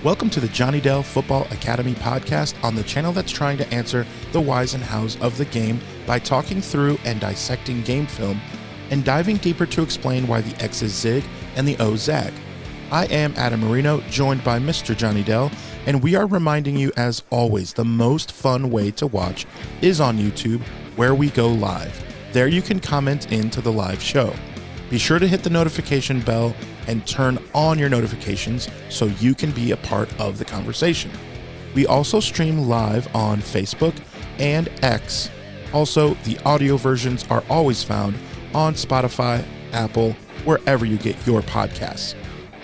Welcome to the Johnny Dell Football Academy podcast on the channel that's trying to answer the whys and hows of the game by talking through and dissecting game film and diving deeper to explain why the X's zig and the O's zag. I am Adam Marino, joined by Mr. Johnny Dell, and we are reminding you, as always, the most fun way to watch is on YouTube, where we go live. There you can comment into the live show. Be sure to hit the notification bell and turn on your notifications so you can be a part of the conversation. We also stream live on Facebook and X. Also, the audio versions are always found on Spotify, Apple, wherever you get your podcasts.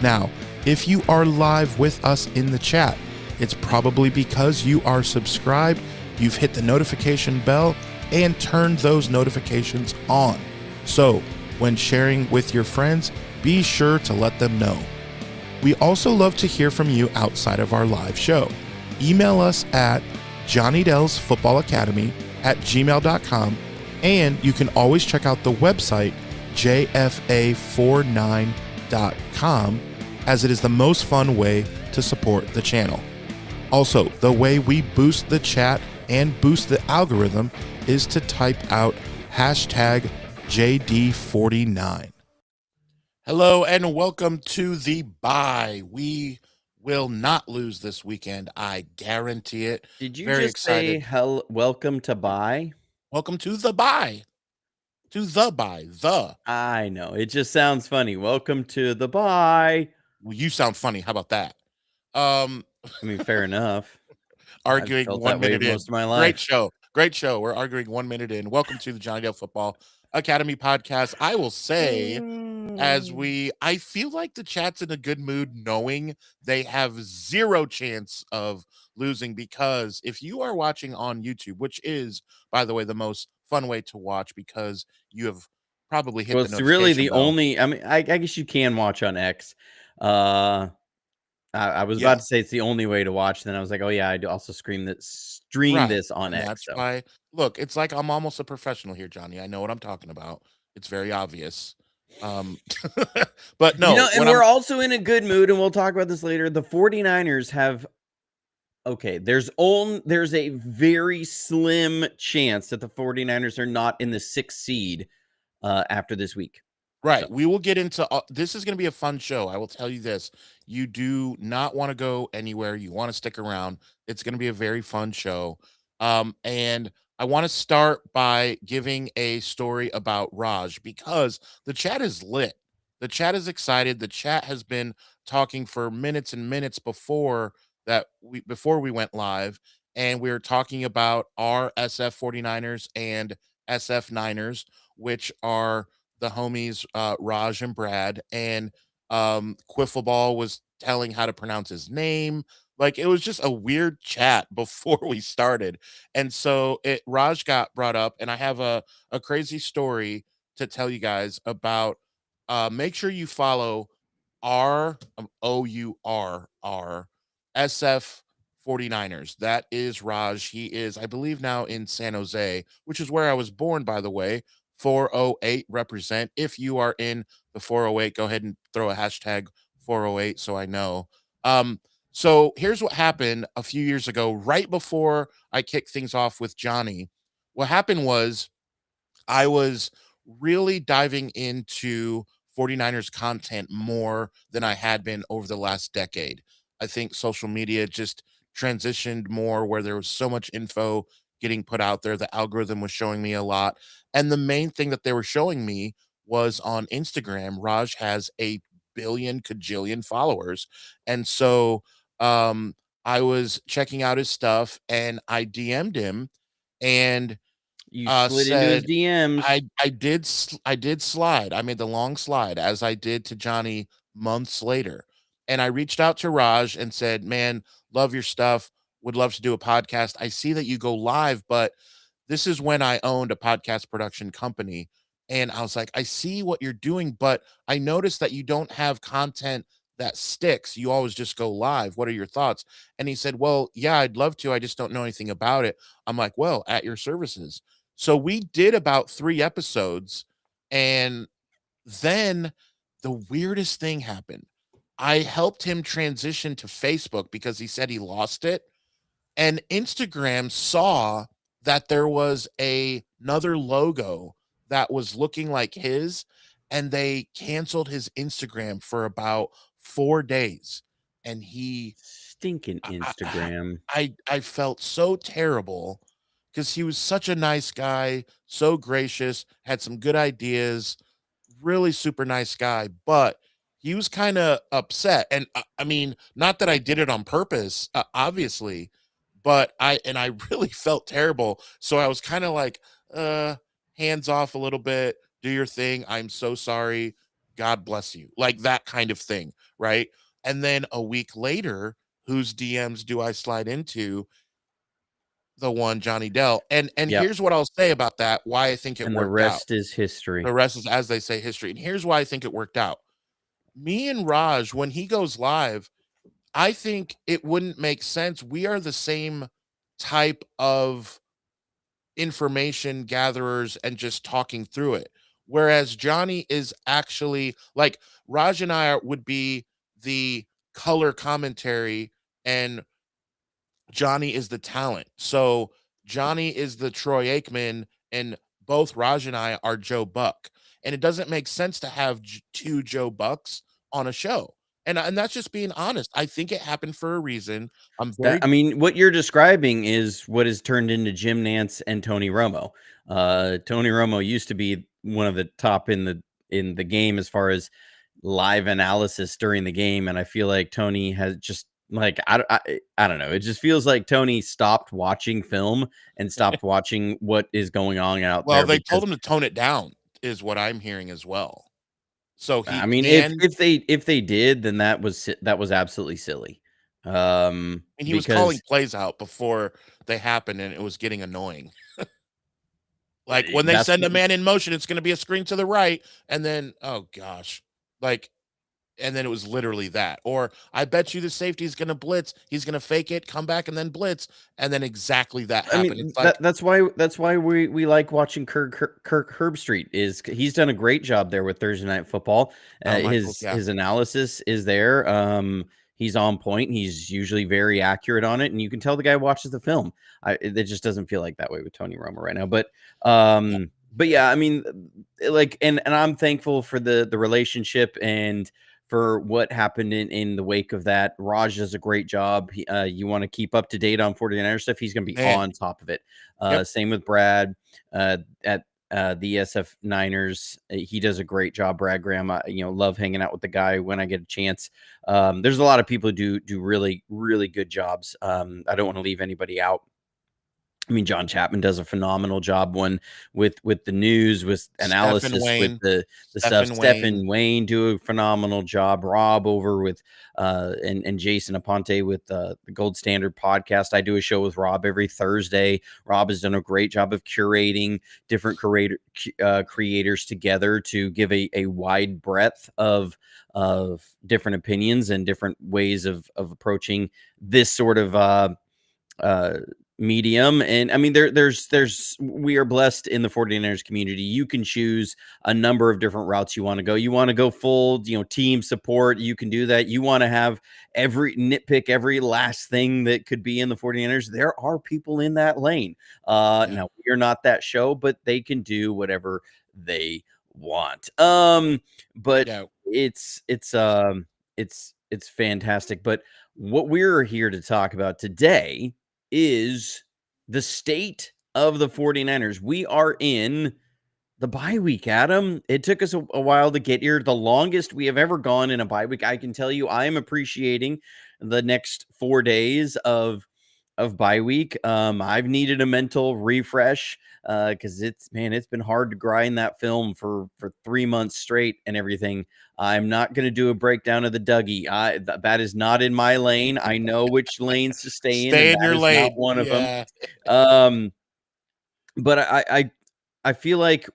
Now, if you are live with us in the chat, it's probably because you are subscribed, you've hit the notification bell, and turned those notifications on. So, when sharing with your friends, be sure to let them know. We also love to hear from you outside of our live show. Email us at johnnydellsfootballacademy@gmail.com, and you can always check out the website jfa49.com, as it is the most fun way to support the channel. Also, the way we boost the chat and boost the algorithm is to type out hashtag JD49. Hello and welcome to the bye. We will not lose this weekend. I guarantee it. Did you Very just excited. say welcome to bye? Welcome to the bye. To the bye. The. I know. It just sounds funny. Welcome to the bye. Well, you sound funny. How about that? I mean, fair enough. Arguing felt 1 that way minute in. most of my life. Great show. Great show. We're arguing 1 minute in. Welcome to the Johnny Dell Football Academy podcast. I will say, I feel like the chat's in a good mood knowing they have zero chance of losing, because if you are watching on YouTube, which is, by the way, the most fun way to watch, because you have probably hit Well, the it's notification really the bell. only. I mean, I guess you can watch on X. I was Yeah. about to say it's the only way to watch. Then I was like, oh yeah, I do also stream this on And X. that's So. why, look, it's like I'm almost a professional here, Johnny. I know what I'm talking about. It's very obvious. But no, And we're also in a good mood, and we'll talk about this later. The 49ers have there's a very slim chance that the 49ers are not in the 6th seed after this week. right. So. We will get into this is going to be a fun show. I will tell you this. You do not want to go anywhere. You want to stick around. It's going to be a very fun show. And I want to start by giving a story about Raj, because the chat is lit. The chat is excited. The chat has been talking for minutes and minutes before we went live, and we were talking about our SF 49ers and SF Niners, which are the homies Raj and Brad, and Quiffleball was telling how to pronounce his name. Like, it was just a weird chat before we started. And so Raj got brought up, and I have a crazy story to tell you guys about. Make sure you follow OURR SF 49ers. That is Raj. He is, I believe, now in San Jose, which is where I was born, by the way. 408 represent. If you are in the 408, go ahead and throw a hashtag 408 so I know. So here's what happened a few years ago, right before I kicked things off with Johnny. What happened was I was really diving into 49ers content more than I had been over the last decade. I think social media just transitioned more, where there was so much info getting put out there. The algorithm was showing me a lot. And the main thing that they were showing me was on Instagram. Raj has a billion cajillion followers. And so I was checking out his stuff, and I DM'd him and You slid into his said, DMs. I did slide. I made the long slide, as I did to Johnny months later. And I reached out to Raj and said, "Man, love your stuff. Would love to do a podcast. I see that you go live, but this is when I owned a podcast production company." And I was like, "I see what you're doing, but I noticed that you don't have content that sticks. You always just go live. What are your thoughts?" And he said, "Well, yeah, I'd love to. I just don't know anything about it." I'm like, "Well, at your services." So we did about 3 episodes, and then the weirdest thing happened. I helped him transition to Facebook because he said he lost it. And Instagram saw that there was another logo that was looking like his, and they canceled his Instagram for about 4 days. And Stinking Instagram. I felt so terrible because he was such a nice guy, so gracious, had some good ideas, really super nice guy, but he was kinda upset, and I mean, not that I did it on purpose, obviously, but I really felt terrible, so I was kinda like, hands off a little bit, do your thing, I'm so sorry, God bless you," like that kind of thing, right? And then a week later, whose DMs do I slide into? The one Johnny Dell, and Yep. here's what I'll say about that, why I think it And the worked out. rest is history. The rest is, as they say, history, and here's why I think it worked out. Me and Raj, when he goes live, I think it wouldn't make sense. We are the same type of information gatherers and just talking through it. Whereas Johnny is actually like Raj and would be the color commentary and Johnny is the talent. So Johnny is the Troy Aikman, and both Raj and I are Joe Buck. And it doesn't make sense to have two Joe Bucks on a show. And that's just being honest. I think it happened for a reason. I'm That very I mean, what you're describing is what has turned into Jim Nance and Tony Romo. Tony Romo used to be one of the top in the game as far as live analysis during the game, and I feel like Tony has just like I don't know. It just feels like Tony stopped watching film and stopped watching what is going on out well, there they because told him to tone it down, is what I'm hearing as well. So I he mean, and if they did, then that was absolutely silly. and he was calling Because plays out before they happened, and it was getting annoying. Like when they that's send a man in motion, it's gonna be a screen to the right, and then oh gosh. Like and then it was literally that. Or I bet you the safety is gonna blitz. He's gonna fake it, come back, and then blitz, and then exactly that I happened. mean, It's like, that's why we like watching Kirk Herbstreit is he's done a great job there with Thursday Night Football. oh, Michael, yeah, His analysis is there. He's on point. He's usually very accurate on it, and you can tell the guy watches the film. It just doesn't feel like that way with Tony Romo right now. yeah, But yeah, I mean, like, and I'm thankful for the relationship and for what happened in the wake of that. Raj does a great job. You want to keep up to date on 49er stuff. He's going to be man. on top of it. Yep. Same with Brad at the SF Niners. He does a great job. Brad Graham, love hanging out with the guy when I get a chance. There's a lot of people who do really, really good jobs. I don't want to leave anybody out. I mean, John Chapman does a phenomenal job with the news, with Stephen analysis, with Wayne. the stuff. Stephen Wayne. Stephen Wayne do a phenomenal job. Rob over with and Jason Aponte with the Gold Standard podcast. I do a show with Rob every Thursday. Rob has done a great job of curating different creators together to give a wide breadth of different opinions and different ways of approaching this sort of medium. And I mean, there's we are blessed in the 49ers community. You can choose a number of different routes you want to go. You want to go full, team support, you can do that. You want to have nitpick every last thing that could be in the 49ers. There are people in that lane. Yeah. Now we're not that show, but they can do whatever they want. But Yeah. it's fantastic. But what we're here to talk about today is the state of the 49ers. We are in the bye week, Adam. It took us a while to get here. The longest we have ever gone in a bye week. I can tell you, I am appreciating the next 4 days of bye week. I've needed a mental refresh because it's been hard to grind that film for 3 months straight and everything. I'm not going to do a breakdown of the Dougie. That is not in my lane. I know which lanes to stay in, and Stay in that your is not lane. one of them. Yeah. But I feel like,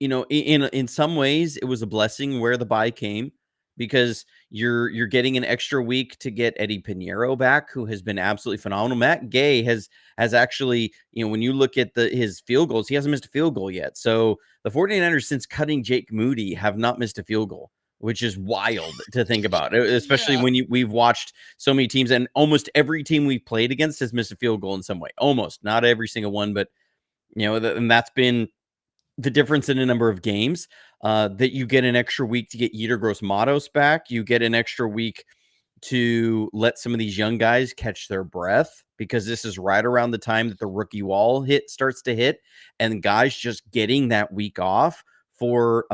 in some ways it was a blessing where the bye came, because you're getting an extra week to get Eddie Pinheiro back, who has been absolutely phenomenal. Matt Gay has actually, when you look at his field goals, he hasn't missed a field goal yet. So the 49ers, since cutting Jake Moody, have not missed a field goal, which is wild to think about, especially Yeah. when we've watched so many teams, and almost every team we've played against has missed a field goal in some way. Almost, not every single one, but and that's been the difference in a number of games. That you get an extra week to get Yetur Gross-Matos back. You get an extra week to let some of these young guys catch their breath, because this is right around the time that the rookie wall starts to hit, and guys just getting that week off for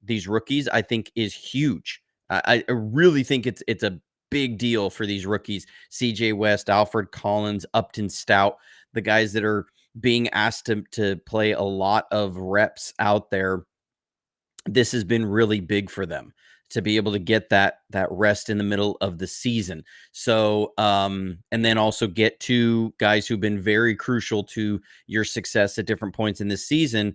these rookies, I think, is huge. I really think it's a big deal for these rookies: CJ West, Alfred Collins, Upton Stout, the guys that are being asked to play a lot of reps out there. This has been really big for them to be able to get that rest in the middle of the season. So, and then also get two guys who've been very crucial to your success at different points in this season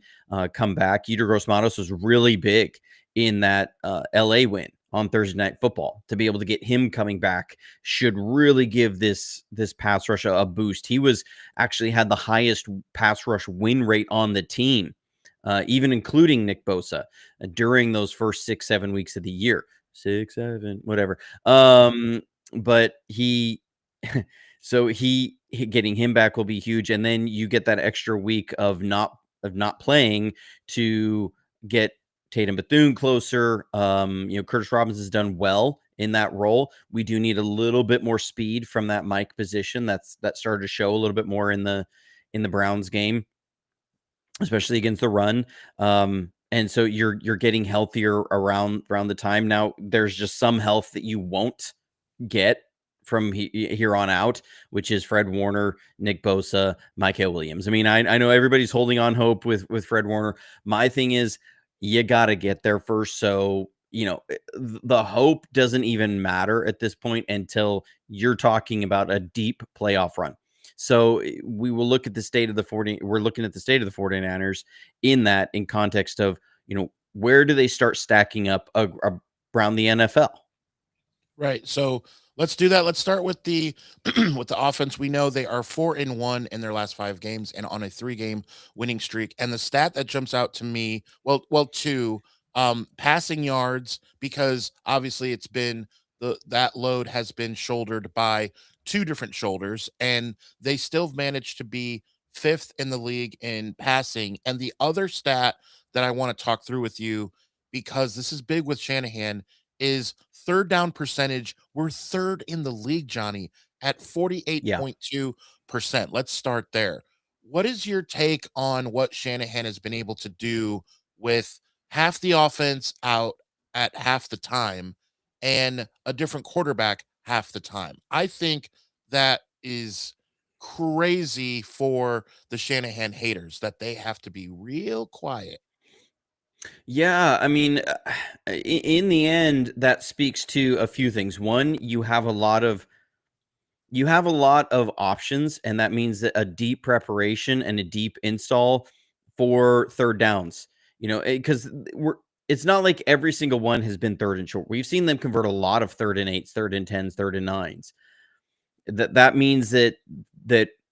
come back. Yetur Gross-Matos was really big in that LA win on Thursday Night Football. To be able to get him coming back should really give this pass rush a boost. He was actually had the highest pass rush win rate on the team, even including Nick Bosa, during those first 6-7 weeks of the year. 6, 7, whatever. But so getting him back will be huge, and then you get that extra week of not playing to get Tatum Bethune closer. Curtis Robinson's done well in that role. We do need a little bit more speed from that Mike position. That started to show a little bit more in the Browns game, especially against the run. And so you're getting healthier around the time. Now, there's just some health that you won't get from here on out, which is Fred Warner, Nick Bosa, Micah Williams. I mean, I know everybody's holding on hope with Fred Warner. My thing is, you got to get there first. So, the hope doesn't even matter at this point until you're talking about a deep playoff run. So we will look at the state of the 40. We're looking at the state of the 49ers in context of, where do they start stacking up around the NFL? Right. So let's do that. Let's start with the with the offense. We know they are 4-1 in their last 5 games and on a 3-game winning streak. And the stat that jumps out to me, two, passing yards, because obviously it's been that load has been shouldered by 2 different shoulders, and they still managed to be 5th in the league in passing. And the other stat that I want to talk through with you, because this is big with Shanahan, is third down percentage. We're 3rd in the league, Johnny, at Yeah. 48.2%. Let's start there. What is your take on what Shanahan has been able to do with half the offense out at half the time and a different quarterback half the time? I think that is crazy for the Shanahan haters, that they have to be real quiet. Yeah, I mean, in the end, that speaks to a few things. One, you have a lot of options, and that means that a deep preparation and a deep install for third downs. Because it's not like every single one has been third and short. We've seen them convert a lot of 3rd and 8s, 3rd and 10s, 3rd and 9s. That means that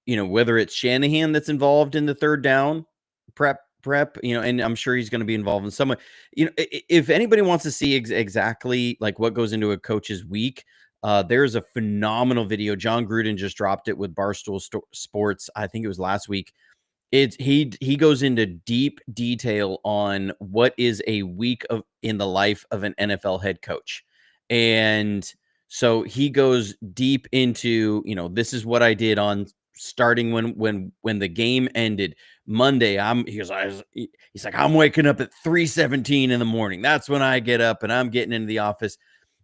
whether it's Shanahan that's involved in the third down prep, and I'm sure he's going to be involved in some way. If anybody wants to see exactly like what goes into a coach's week, there's a phenomenal video. John Gruden just dropped it with Barstool Sports. I think it was last week. He goes into deep detail on what is a week in the life of an NFL head coach. And so he goes deep into, this is what I did on starting when the game ended Monday. He's like, I'm waking up at 3:17 in the morning. That's when I get up and I'm getting into the office.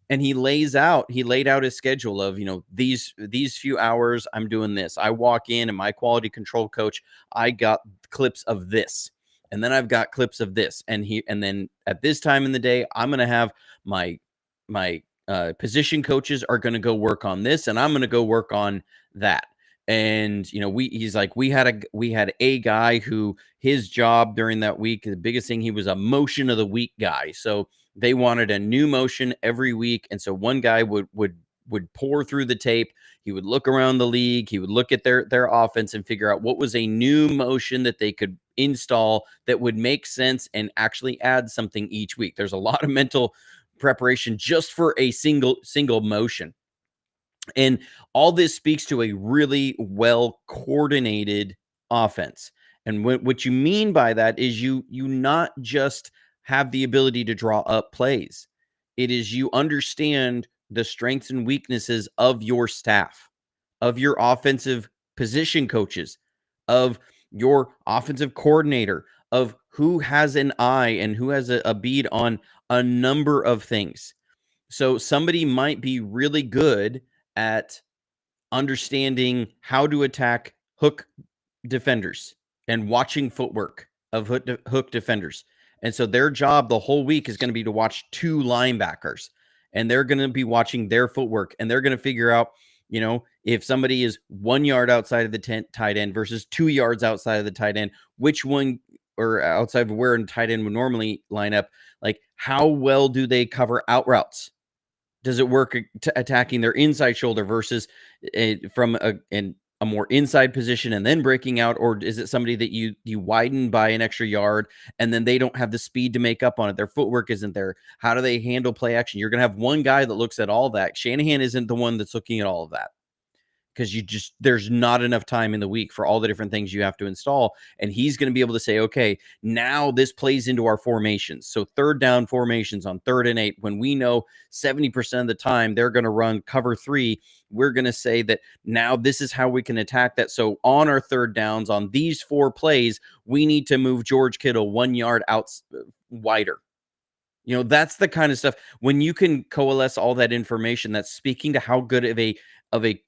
And he laid out his schedule of, these few hours I'm doing this. I walk in, and my quality control coach, I got clips of this, and then I've got clips of this, and then at this time in the day, I'm going to have my position coaches are going to go work on this, and I'm going to go work on that. And he's like, we had a guy who his job during that week, the biggest thing, he was a motion of the week guy. So they wanted a new motion every week. And so one guy would pour through the tape. He would look around the league. He would look at their offense and figure out what was a new motion that they could install that would make sense and actually add something each week. There's a lot of mental preparation just for a single motion. And all this speaks to a really well coordinated offense. And what you mean by that is you not just have the ability to draw up plays. It is you understand the strengths and weaknesses of your staff, of your offensive position coaches, of your offensive coordinator, of who has an eye and who has a bead on a number of things. So somebody might be really good at understanding how to attack hook defenders and watching footwork of hook defenders. And so their job the whole week is going to be to watch two linebackers, and they're going to be watching their footwork, and they're going to figure out, if somebody is 1 yard outside of the tight end versus 2 yards outside of the tight end, which one, or outside of where a tight end would normally line up, like how well do they cover out routes? Does it work attacking their inside shoulder versus from a more inside position and then breaking out? Or is it somebody that you widen by an extra yard and then they don't have the speed to make up on it? Their footwork isn't there. How do they handle play action? You're going to have one guy that looks at all that. Shanahan isn't the one that's looking at all of that, because there's not enough time in the week for all the different things you have to install. And he's going to be able to say, okay, now this plays into our formations. So third down formations on 3rd and 8, when we know 70% of the time they're going to run cover 3, we're going to say that now this is how we can attack that. So on our 3rd downs, on these 4 plays, we need to move George Kittle 1 yard out wider. That's the kind of stuff. When you can coalesce all that information, that's speaking to how good of a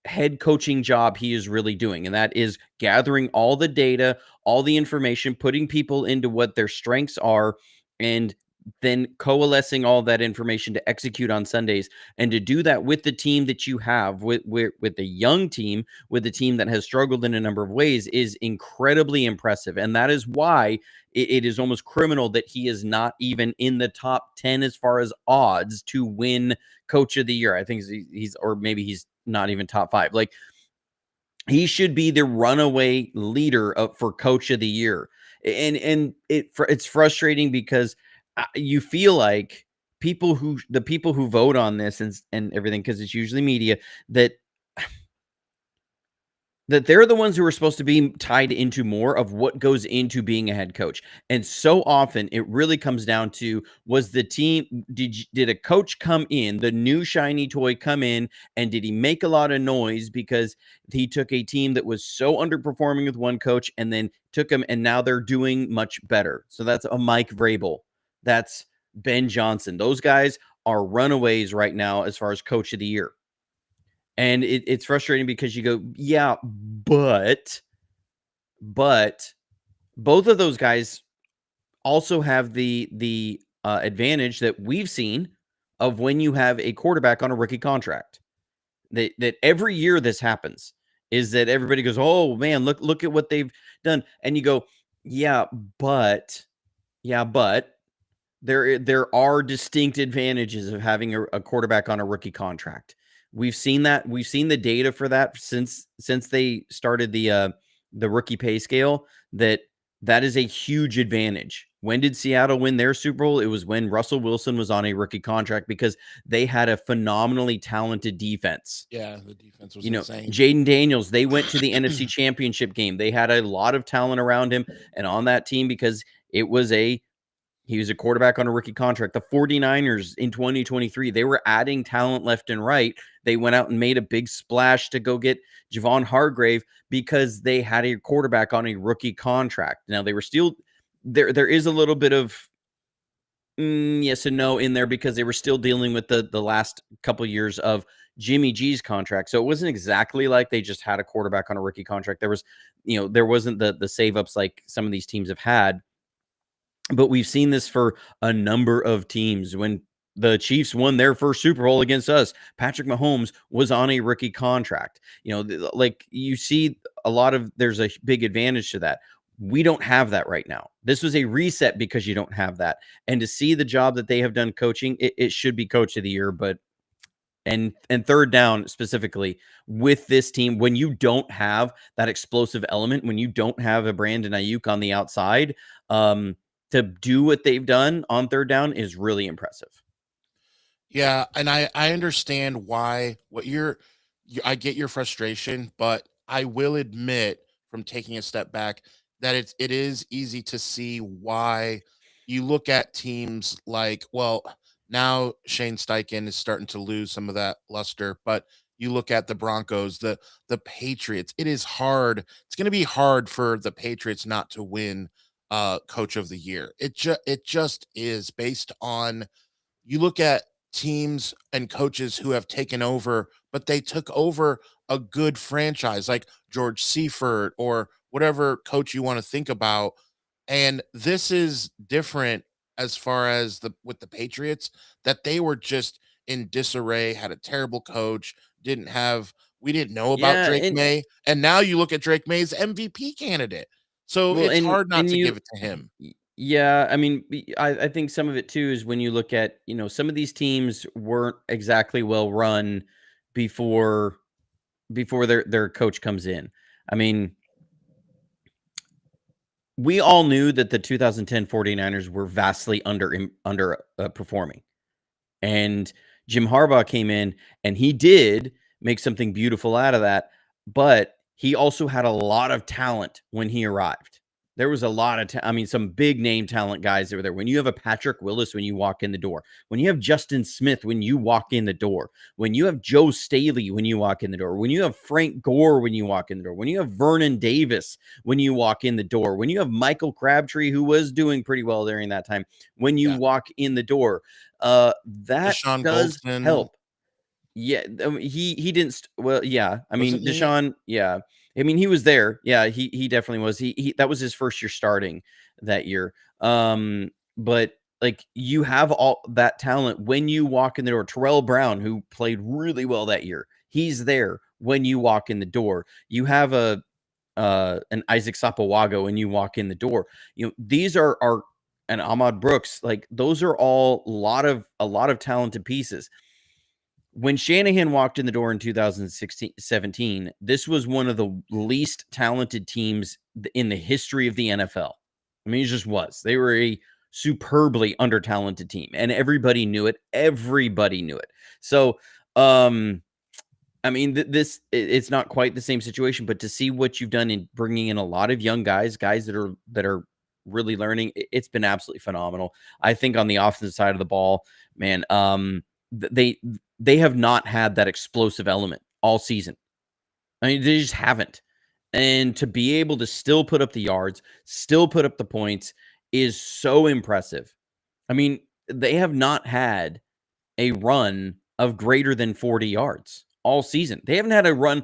head coaching job he is really doing. And that is gathering all the data, all the information, putting people into what their strengths are, and then coalescing all that information to execute on Sundays. And to do that with the team that you have, with the young team, with the team that has struggled in a number of ways, is incredibly impressive. And that is why it is almost criminal that he is not even in the top 10 as far as odds to win Coach of the Year. I think he's or maybe he's not even top 5. Like, he should be the runaway leader for Coach of the Year. And it's frustrating because you feel like the people who vote on this and everything, because it's usually media, that they're the ones who are supposed to be tied into more of what goes into being a head coach. And so often it really comes down to, was the team, did a coach come in, the new shiny toy come in, and did he make a lot of noise because he took a team that was so underperforming with one coach and then took them, and now they're doing much better. So that's a Mike Vrabel. That's Ben Johnson. Those guys are runaways right now as far as Coach of the Year. And it's frustrating because you go, yeah, but both of those guys also have the advantage that we've seen of when you have a quarterback on a rookie contract. That every year this happens, is that everybody goes, oh man, look at what they've done. And you go, yeah, but there are distinct advantages of having a quarterback on a rookie contract. We've seen that. We've seen the data for that since they started the rookie pay scale. That is a huge advantage. When did Seattle win their Super Bowl? It was when Russell Wilson was on a rookie contract, because they had a phenomenally talented defense. Yeah, the defense was insane. Jaden Daniels, they went to the NFC Championship game. They had a lot of talent around him and on that team because he was a quarterback on a rookie contract. The 49ers in 2023, they were adding talent left and right. They went out and made a big splash to go get Javon Hargrave because they had a quarterback on a rookie contract. Now, they were still there. There is a little bit of yes and no in there because they were still dealing with the last couple years of Jimmy G's contract. So it wasn't exactly like they just had a quarterback on a rookie contract. There was, there wasn't the save ups like some of these teams have had. But we've seen this for a number of teams. When the Chiefs won their first Super Bowl against us, Patrick Mahomes was on a rookie contract. Like, you see there's a big advantage to that. We don't have that right now. This was a reset because you don't have that. And to see the job that they have done coaching, it should be Coach of the Year. But and third down specifically with this team, when you don't have that explosive element, when you don't have a Brandon Ayuk on the outside, to do what they've done on third down is really impressive. Yeah, and I understand why what I get your frustration, but I will admit from taking a step back that it is easy to see why you look at teams like, well, now Shane Steichen is starting to lose some of that luster, but you look at the Broncos, the Patriots. It is hard. It's going to be hard for the Patriots not to win coach of the year. It just is based on you look at teams and coaches who have taken over, but they took over a good franchise like George Seifert or whatever coach you want to think about. And this is different as far as the with the Patriots that they were just in disarray, had a terrible coach, didn't have we didn't know about Yeah, Drake and May. And now you look at Drake May's MVP candidate. So well, it's hard not and to you give it to him. yeah, I mean, I think some of it too is when you look at, some of these teams weren't exactly well run before their coach comes in. I mean, we all knew that the 2010 49ers were vastly performing. And Jim Harbaugh came in and he did make something beautiful out of that, but he also had a lot of talent when he arrived. There was a lot of I mean, some big name talent guys that were there. When you have a Patrick Willis when you walk in the door, when you have Justin Smith when you walk in the door, when you have Joe Staley when you walk in the door, when you have Frank Gore when you walk in the door, when you have Vernon Davis when you walk in the door, when you have Michael Crabtree, who was doing pretty well during that time, when you Yeah. walk in the door, that Deshaun does Goldston, help. Yeah, he didn't well, yeah. I wasn't mean, he? Deshaun, yeah. I mean, he was there. Yeah, he definitely was. He that was his first year starting that year. But like you have all that talent when you walk in the door. Terrell Brown, who played really well that year, he's there when you walk in the door. You have an Isaac Sapawago when you walk in the door. These are and Ahmad Brooks, like those are all a lot of talented pieces. When Shanahan walked in the door in 2016-17, this was one of the least talented teams in the history of the NFL. I mean, it just was. They were a superbly under-talented team, and everybody knew it. Everybody knew it. So, I mean, it's not quite the same situation, but to see what you've done in bringing in a lot of young guys that are really learning, it's been absolutely phenomenal. I think on the offensive side of the ball, man, they have not had that explosive element all season. I mean, they just haven't. And to be able to still put up the yards, still put up the points is so impressive. I mean, they have not had a run of greater than 40 yards all season. They haven't had a run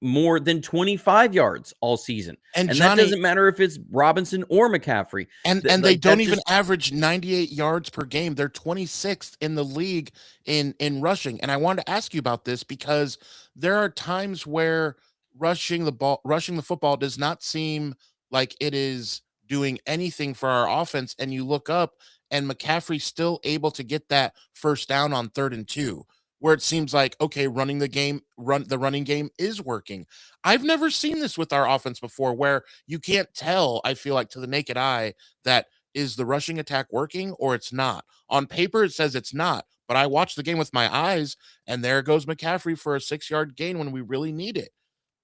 more than 25 yards all season. And And that Johnny, doesn't matter if it's Robinson or McCaffrey. and they Like don't that even just average 98 yards per game. They're 26th in the league in rushing. And I wanted to ask you about this because there are times where rushing the football does not seem like it is doing anything for our offense. And you look up and McCaffrey's still able to get that first down on 3rd and 2, where it seems like, okay, the running game is working. I've never seen this with our offense before where you can't tell, I feel like, to the naked eye that is the rushing attack working or it's not. On paper, it says it's not, but I watched the game with my eyes, and there goes McCaffrey for a 6-yard gain when we really need it.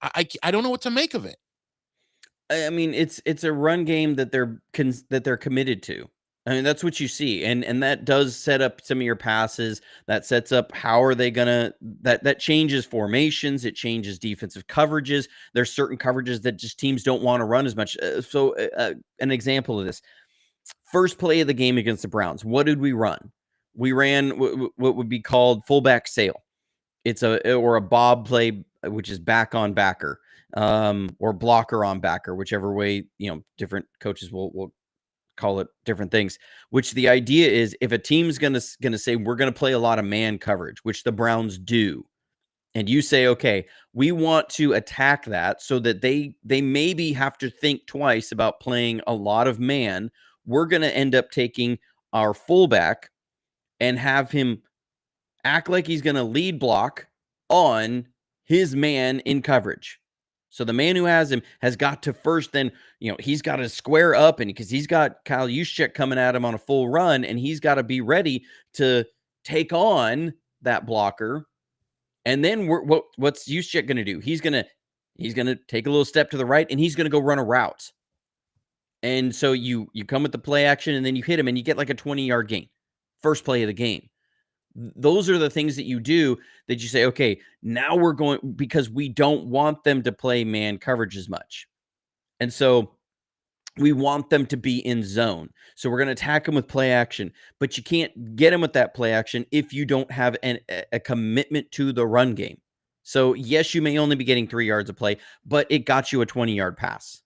I don't know what to make of it. I mean, it's a run game that they're committed to. I mean, that's what you see, and that does set up some of your passes. That sets up how are they gonna that changes formations. It changes defensive coverages. There's certain coverages that just teams don't want to run as much. An example of this: first play of the game against the Browns. What did we run? We ran what would be called fullback sail. It's a bob play, which is back on backer, or blocker on backer, whichever way, different coaches will call it different things. Which the idea is if a team's gonna say we're gonna play a lot of man coverage, which the Browns do, and you say, okay, we want to attack that so that they maybe have to think twice about playing a lot of man. We're gonna end up taking our fullback and have him act like he's going to lead block on his man in coverage. So the man who has him has got to first then, he's got to square up, and because he's got Kyle Juszczyk coming at him on a full run, and he's got to be ready to take on that blocker. And then what's Juszczyk going to do? He's going to take a little step to the right, and he's going to go run a route. And so you come with the play action, and then you hit him, and you get like a 20-yard gain. First play of the game. Those are the things that you do that you say, okay, now we're going, because we don't want them to play man coverage as much. And so we want them to be in zone. So we're going to attack them with play action, but you can't get them with that play action if you don't have a commitment to the run game. So yes, you may only be getting 3 yards of play, but it got you a 20-yard pass.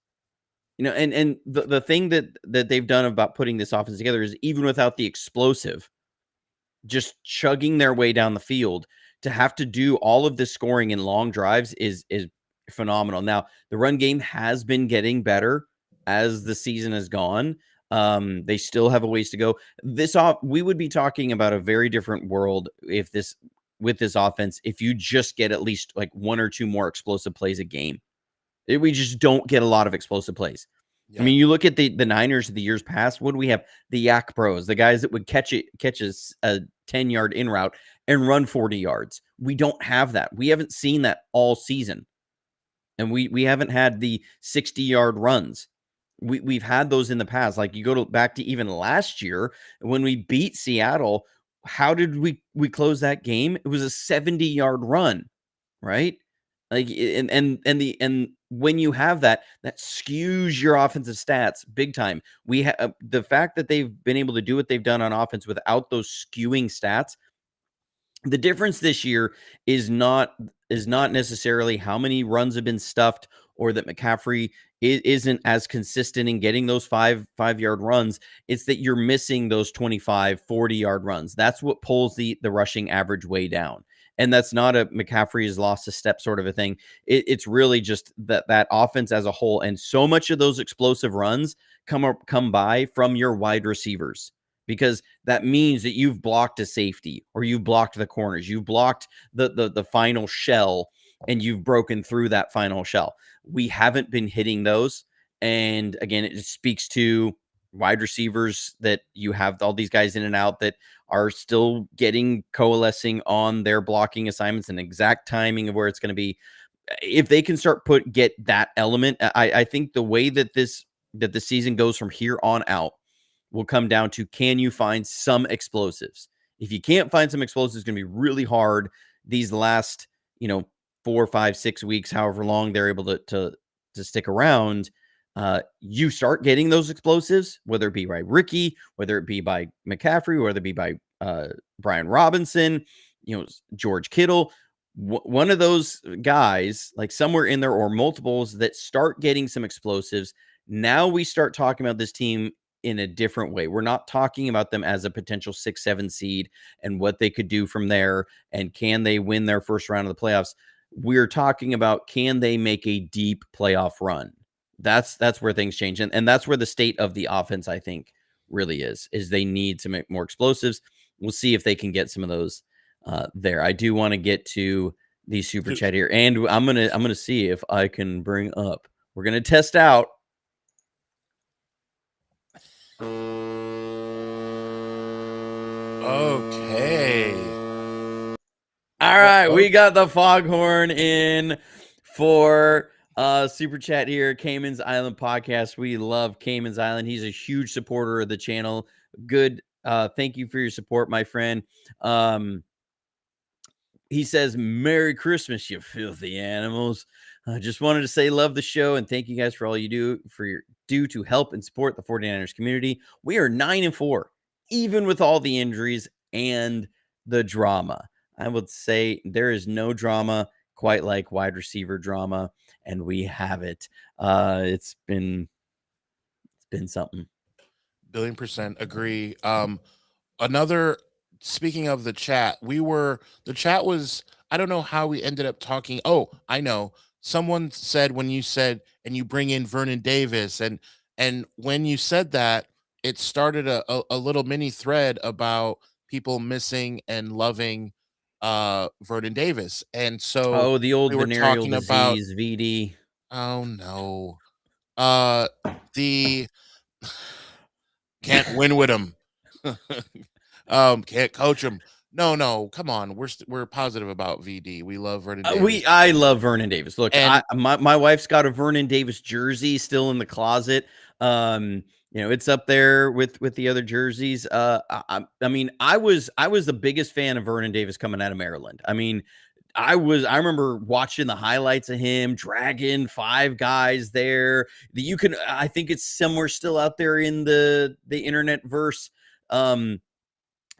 And the thing that they've done about putting this offense together is, even without the explosive, just chugging their way down the field, to have to do all of this scoring in long drives is phenomenal. Now, the run game has been getting better as the season has gone. They still have a ways to go. We would be talking about a very different world with this offense if you just get at least like 1 or 2 more explosive plays a game. We just don't get a lot of explosive plays. Yeah. I mean, you look at the Niners of the years past. What do we have? The Yak Bros, the guys that would catch a 10-yard in route and run 40 yards. We don't have that. We haven't seen that all season. And we haven't had the 60-yard runs. We've had those in the past. Like, you go back to even last year when we beat Seattle. How did we close that game? It was a 70-yard run, right? Like, and when you have that skews your offensive stats big time. We have the fact that they've been able to do what they've done on offense without those skewing stats. The difference this year is not necessarily how many runs have been stuffed, or that McCaffrey isn't as consistent in getting those 5-yard runs. It's that you're missing those 25, 40-yard runs. That's what pulls the rushing average way down. And that's not a McCaffrey has lost a step sort of a thing. It's really just that offense as a whole. And so much of those explosive runs come by from your wide receivers, because that means that you've blocked a safety, or you've blocked the corners, you've blocked the final shell, and you've broken through that final shell. We haven't been hitting those. And again, it just speaks to wide receivers that you have all these guys in and out that are still coalescing on their blocking assignments and exact timing of where it's going to be. If they can start get that element, I think the way that the season goes from here on out will come down to, can you find some explosives? If you can't find some explosives, it's going to be really hard these last, 4, 5, 6 weeks, however long they're able to stick around. You start getting those explosives, whether it be by Ricky, whether it be by McCaffrey, whether it be by Brian Robinson, George Kittle, one of those guys, like somewhere in there, or multiples that start getting some explosives. Now we start talking about this team in a different way. We're not talking about them as a potential 6-7 seed and what they could do from there, and can they win their first round of the playoffs. We're talking about, can they make a deep playoff run? That's where things change. And that's where the state of the offense, I think, really is they need to make more explosives. We'll see if they can get some of those there. I do want to get to the super chat here, and I'm gonna see if I can bring up. We're gonna test out. Okay. All right, we got the foghorn in for super chat here. Cayman's Island podcast. We love Cayman's Island. He's a huge supporter of the channel. Good. Thank you for your support, my friend. He says, "Merry Christmas, you filthy animals. I just wanted to say love the show and thank you guys for all you do to help and support the 49ers community. We are 9-4, even with all the injuries and the drama. I would say there is no drama quite like wide receiver drama, and we have it. It's been something. $1,000,000,000% agree. Speaking of the chat, the chat was, I don't know how we ended up talking. Oh, I know. Someone said, when you said, and you bring in Vernon Davis, and when you said that, it started a little mini thread about people missing and loving Vernon Davis. And so the old we were venereal talking about, disease, VD. oh no. The can't win with him. Can't coach him. No, come on. We're positive about VD. We love Vernon Davis. I love Vernon Davis. Look, And my wife's got a Vernon Davis jersey still in the closet. It's up there with the other jerseys. I mean, I was the biggest fan of Vernon Davis coming out of Maryland. I mean, I remember watching the highlights of him dragging 5 guys there. I think it's somewhere still out there in the internet verse.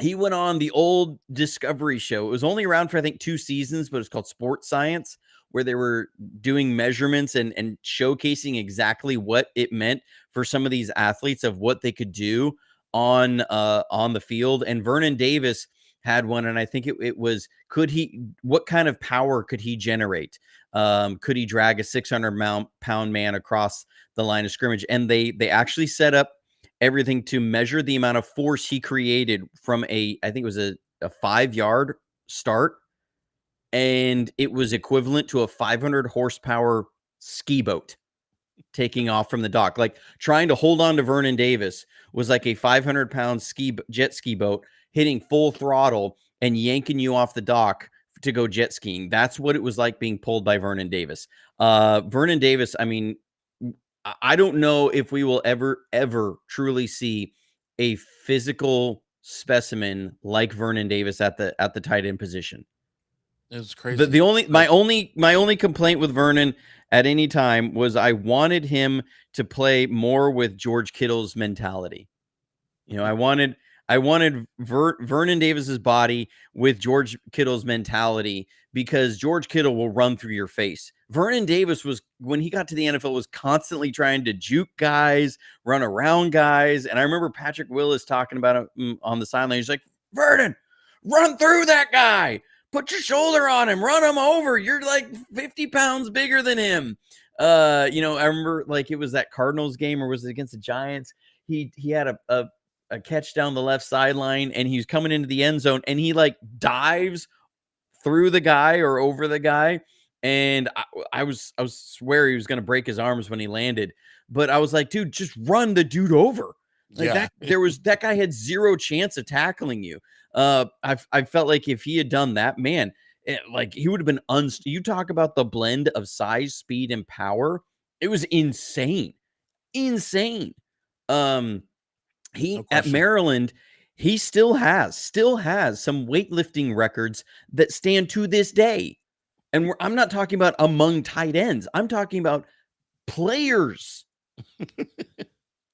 He went on the old Discovery show. It was only around for I think 2 seasons, but it's called Sports Science, where they were doing measurements and showcasing exactly what it meant for some of these athletes of what they could do on the field. And Vernon Davis had one, and I think it was what kind of power could he generate? Could he drag a 600-pound man across the line of scrimmage? And they actually set up everything to measure the amount of force he created from I think it was a 5-yard start, and it was equivalent to a 500 horsepower ski boat taking off from the dock. Like trying to hold on to Vernon Davis was like a 500-pound jet ski boat hitting full throttle and yanking you off the dock to go jet skiing. That's what it was like being pulled by Vernon Davis. Vernon Davis, I mean, I don't know if we will ever truly see a physical specimen like Vernon Davis at the tight end position. it was crazy. My only complaint with Vernon at any time was I wanted him to play more with George Kittle's mentality. I wanted Vernon Davis's body with George Kittle's mentality, because George Kittle will run through your face. Vernon Davis was, when he got to the NFL, was constantly trying to juke guys, run around guys. And I remember Patrick Willis talking about it on the sideline. He's like, Vernon, run through that guy. Put your shoulder on him. Run him over. You're like 50 pounds bigger than him. I remember like it was that Cardinals game, or was it against the Giants? He had a catch down the left sideline, and he's coming into the end zone, and he like dives through the guy or over the guy. And I was swear he was going to break his arms when he landed, but I was like, dude, just run the dude over. Like that guy had zero chance of tackling you. I felt like if he had done that, man, like he would have been you talk about the blend of size, speed, and power. It was insane. He at Maryland, he still has some weightlifting records that stand to this day. And I'm not talking about among tight ends. I'm talking about players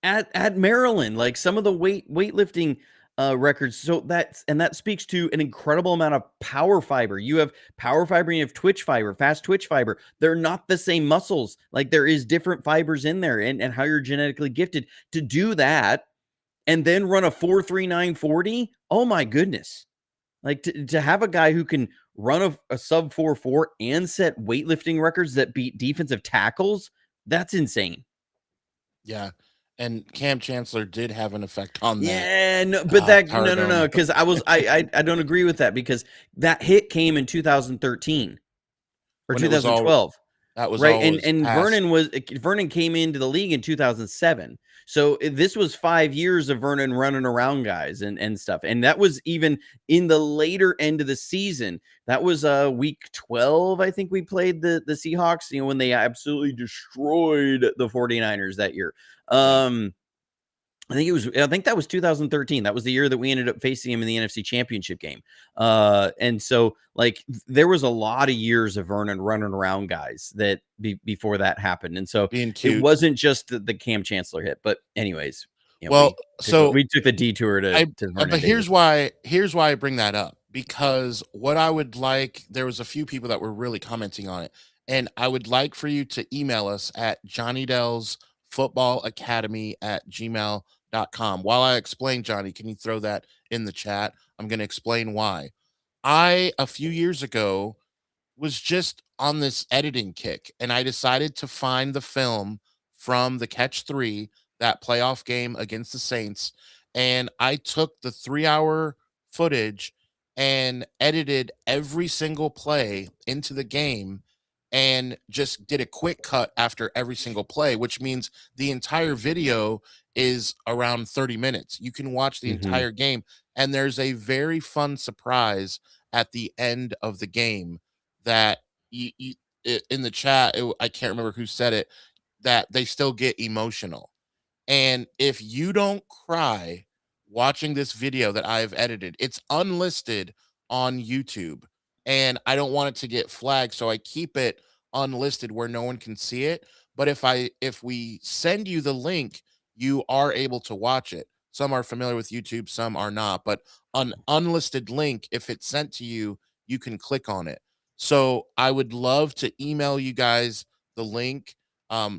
at Maryland, like some of the weightlifting records. So that speaks to an incredible amount of power fiber. You have power fiber, and you have twitch fiber, fast twitch fiber. They're not the same muscles. Like there is different fibers in there, and how you're genetically gifted to do that. And then run a 4.39 40. Oh my goodness. Like to have a guy who can run a sub 4.4 and set weightlifting records that beat defensive tackles, that's insane. Yeah. And Cam Chancellor did have an effect on that. Yeah, no, but no, because I don't agree with that, because that hit came in 2013 or 2012. That was right. And Vernon came into the league in 2007. So this was 5 years of Vernon running around guys and stuff. And that was even in the later end of the season. That was week 12. I think we played the Seahawks, when they absolutely destroyed the 49ers that year. I think that was 2013. That was the year that we ended up facing him in the NFC Championship game. And so like there was a lot of years of Vernon running around guys that before that happened. And so it wasn't just the Cam Chancellor hit, but anyways, we took the detour to Vernon but here's why I bring that up, because what I would like, there was a few people that were really commenting on it, and I would like for you to email us at johnnydellsfootballacademy@gmail.com. While I explain, Johnny, can you throw that in the chat? I'm going to explain why. A few years ago, was just on this editing kick, and I decided to find the film from the Catch 3, that playoff game against the Saints, and I took the 3-hour footage and edited every single play into the game and just did a quick cut after every single play, which means the entire video is around 30 minutes. You can watch the Mm-hmm. entire game, and there's a very fun surprise at the end of the game that in the chat, I can't remember who said it, that they still get emotional. And if you don't cry watching this video that I have edited, it's unlisted on YouTube. And I don't want it to get flagged, so I keep it unlisted where no one can see it. But if we send you the link, you are able to watch it. Some are familiar with YouTube, some are not. But an unlisted link, if it's sent to you, you can click on it. So I would love to email you guys the link.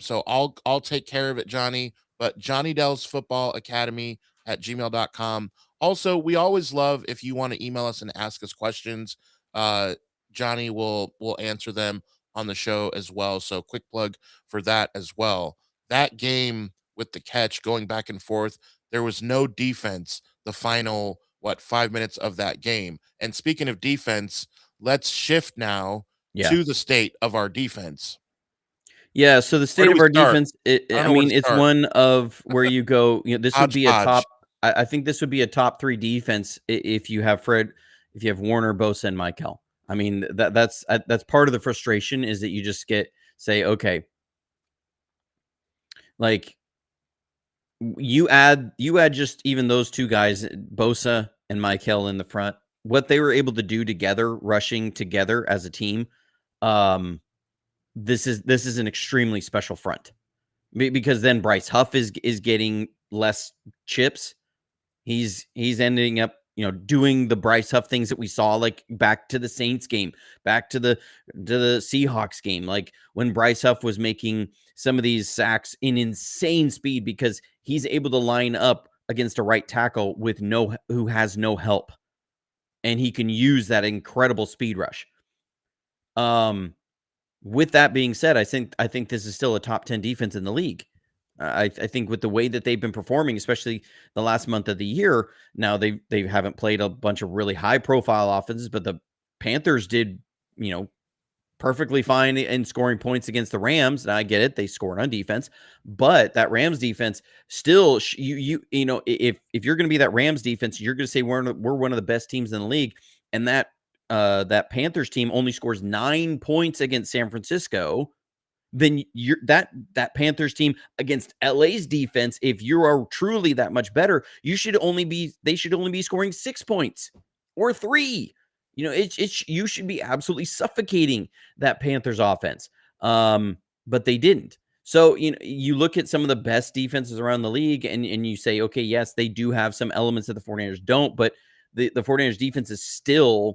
So I'll take care of it, Johnny, but Johnny Dell's Football Academy at gmail.com. Also, we always love if you want to email us and ask us questions. Johnny will answer them on the show as well. So quick plug for that as well. That game with the catch going back and forth, there was no defense the final 5 minutes of that game. And speaking of defense, let's shift now Yeah. to the state of our defense. Yeah, so the Where state do of we our start? defense, I don't I know where mean, to it's start. one of where you go, this would be a Hodgepodge. top. I think this would be a top 3 defense if you have if you have Warner, Bosa, and Michael. I mean, that's part of the frustration is that you just say, okay, like you add just even those 2 guys, Bosa and Michael in the front, what they were able to do together, rushing together as a team. This is an extremely special front. Because then Bryce Huff is getting less chips. He's ending up, doing the Bryce Huff things that we saw, like back to the Saints game, back to the Seahawks game, like when Bryce Huff was making some of these sacks in insane speed because he's able to line up against a right tackle with who has no help, and he can use that incredible speed rush. With that being said, I think this is still a top 10 defense in the league. I think with the way that they've been performing, especially the last month of the year, now they haven't played a bunch of really high profile offenses, but the Panthers did, perfectly fine in scoring points against the Rams. And I get it, they scored on defense, but that Rams defense still, if you're going to be that Rams defense, you're going to say we're one of the best teams in the league, and that Panthers team only scores 9 points against San Francisco. Then that Panthers team against LA's defense, if you are truly that much better, they should only be scoring 6 points or 3. You should be absolutely suffocating that Panthers offense. But they didn't. So, you look at some of the best defenses around the league and you say, okay, yes, they do have some elements that the 49ers don't, but the 49ers defense is still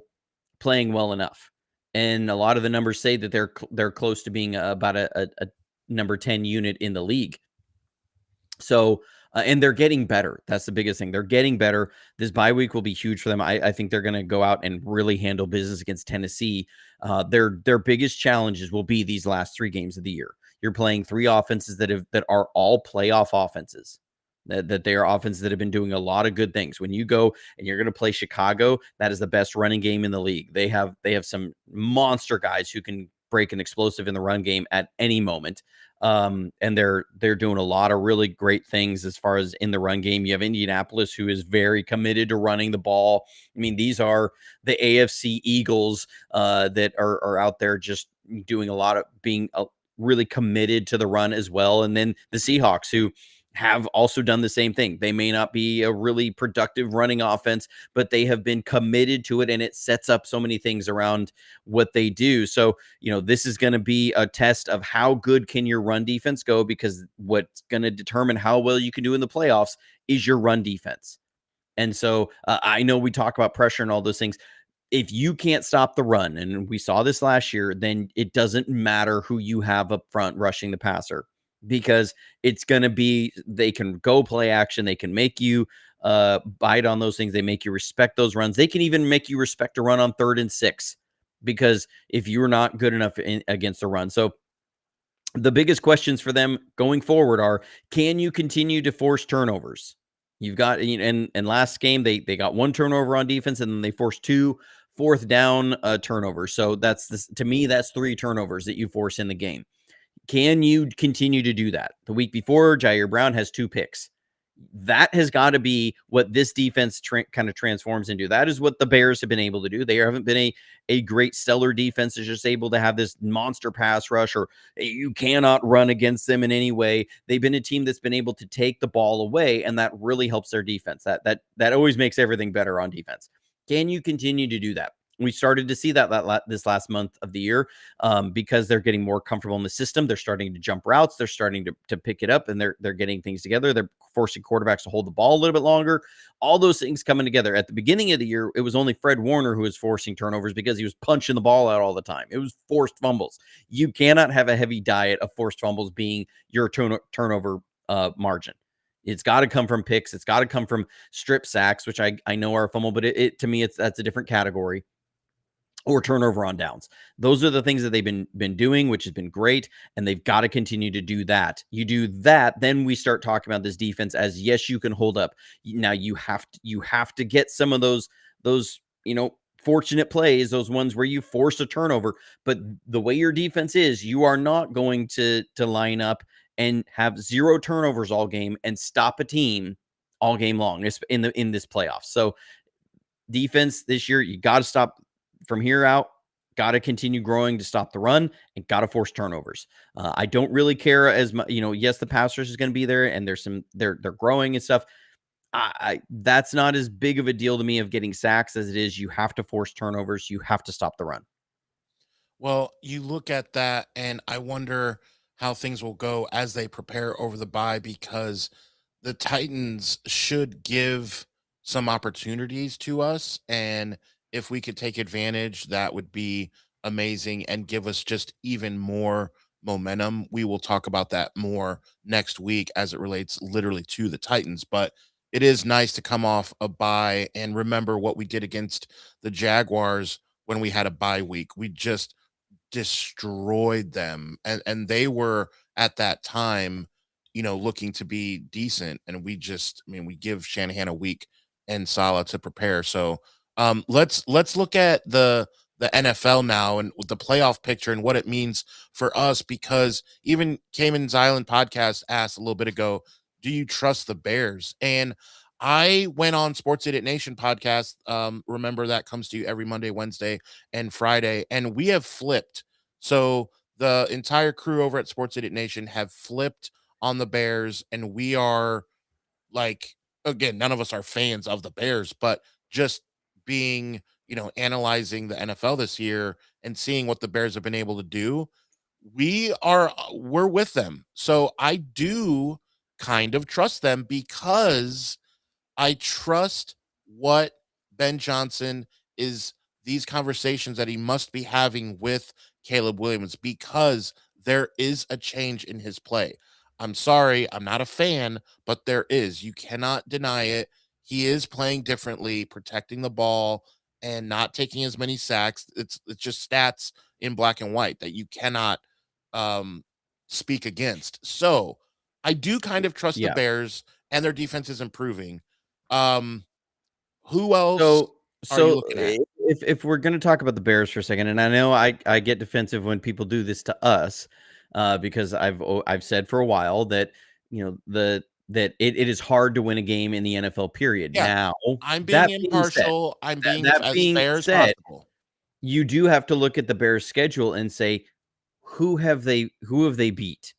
playing well enough. And a lot of the numbers say that they're close to being about a number 10 unit in the league. So, and they're getting better. That's the biggest thing. They're getting better. This bye week will be huge for them. I think they're going to go out and really handle business against Tennessee. Their biggest challenges will be these last 3 games of the year. You're playing 3 offenses that are all playoff offenses. That they are offenses that have been doing a lot of good things. When you go and you're going to play Chicago, that is the best running game in the league. They have some monster guys who can break an explosive in the run game at any moment. And they're doing a lot of really great things as far as in the run game. You have Indianapolis, who is very committed to running the ball. I mean, these are the AFC Eagles that are out there just doing a lot of being really committed to the run as well. And then the Seahawks, who have also done the same thing. They may not be a really productive running offense, but they have been committed to it, and it sets up so many things around what they do. So, this is going to be a test of how good can your run defense go, because what's going to determine how well you can do in the playoffs is your run defense. And so I know we talk about pressure and all those things. If you can't stop the run, and we saw this last year, then it doesn't matter who you have up front rushing the passer, because it's going to be, they can go play action. They can make you bite on those things. They make you respect those runs. They can even make you respect a run on 3rd and 6, because if you're not good enough against a run. So the biggest questions for them going forward are, can you continue to force turnovers? You've got, and last game, they got 1 turnover on defense, and then they forced 2 fourth down turnover. So to me, that's 3 turnovers that you force in the game. Can you continue to do that? The week before, Jair Brown has 2 picks. That has got to be what this defense kind of transforms into. That is what the Bears have been able to do. They haven't been a great stellar defense that's just able to have this monster pass rush, or you cannot run against them in any way. They've been a team that's been able to take the ball away, and that really helps their defense. That always makes everything better on defense. Can you continue to do that? We started to see that this last month of the year because they're getting more comfortable in the system. They're starting to jump routes. They're starting to pick it up, and they're getting things together. They're forcing quarterbacks to hold the ball a little bit longer. All those things coming together. At the beginning of the year, it was only Fred Warner who was forcing turnovers because he was punching the ball out all the time. It was forced fumbles. You cannot have a heavy diet of forced fumbles being your turnover margin. It's got to come from picks. It's got to come from strip sacks, which I know are a fumble, but to me, that's a different category, or turnover on downs. Those are the things that they've been doing, which has been great, and they've got to continue to do that. You do that, then we start talking about this defense as, yes, you can hold up. Now you have to get some of those fortunate plays, those ones where you force a turnover. But the way your defense is, you are not going to line up and have 0 turnovers all game and stop a team all game long in this playoffs. So defense this year, you got to stop from here out. Got to continue growing to stop the run, and got to force turnovers. I don't really care as much. Yes, the pass rush is going to be there, and they're growing and stuff. That's not as big of a deal to me of getting sacks as it is. You have to force turnovers. You have to stop the run. Well, you look at that, and I wonder how things will go as they prepare over the bye, because the Titans should give some opportunities to us. And if we could take advantage, that would be amazing and give us just even more momentum. We will talk about that more next week as it relates literally to the Titans. But it is nice to come off a bye and remember what we did against the Jaguars when we had a bye week. We just destroyed them, and they were at that time, looking to be decent, and we give Shanahan a week and Salah to prepare. So let's look at the NFL now and the playoff picture and what it means for us, because even Cayman's Island podcast asked a little bit ago, do you trust the Bears? And I went on Sports Idiot Nation podcast. Remember, that comes to you every Monday, Wednesday, and Friday. And we have flipped. So the entire crew over at Sports Idiot Nation have flipped on the Bears. And we are, like, again, none of us are fans of the Bears, but just being, analyzing the NFL this year and seeing what the Bears have been able to do, we're with them. So I do kind of trust them, because I trust what Ben Johnson is, these conversations that he must be having with Caleb Williams, because there is a change in his play. I'm sorry, I'm not a fan, but there is. You cannot deny it. He is playing differently, protecting the ball and not taking as many sacks. It's just stats in black and white that you cannot um speak against. So, I do kind of trust the Yeah. Bears, and their defense is improving. um, who else So are you so looking at? if we're going to talk about the Bears for a second, and I know I get defensive when people do this to us, because I've said for a while that it is hard to win a game in the NFL period. Yeah, Now I'm being that being said, impartial. I'm that, being that as being fair as said, possible. you do have to look at the Bears' schedule and say, who have they beat?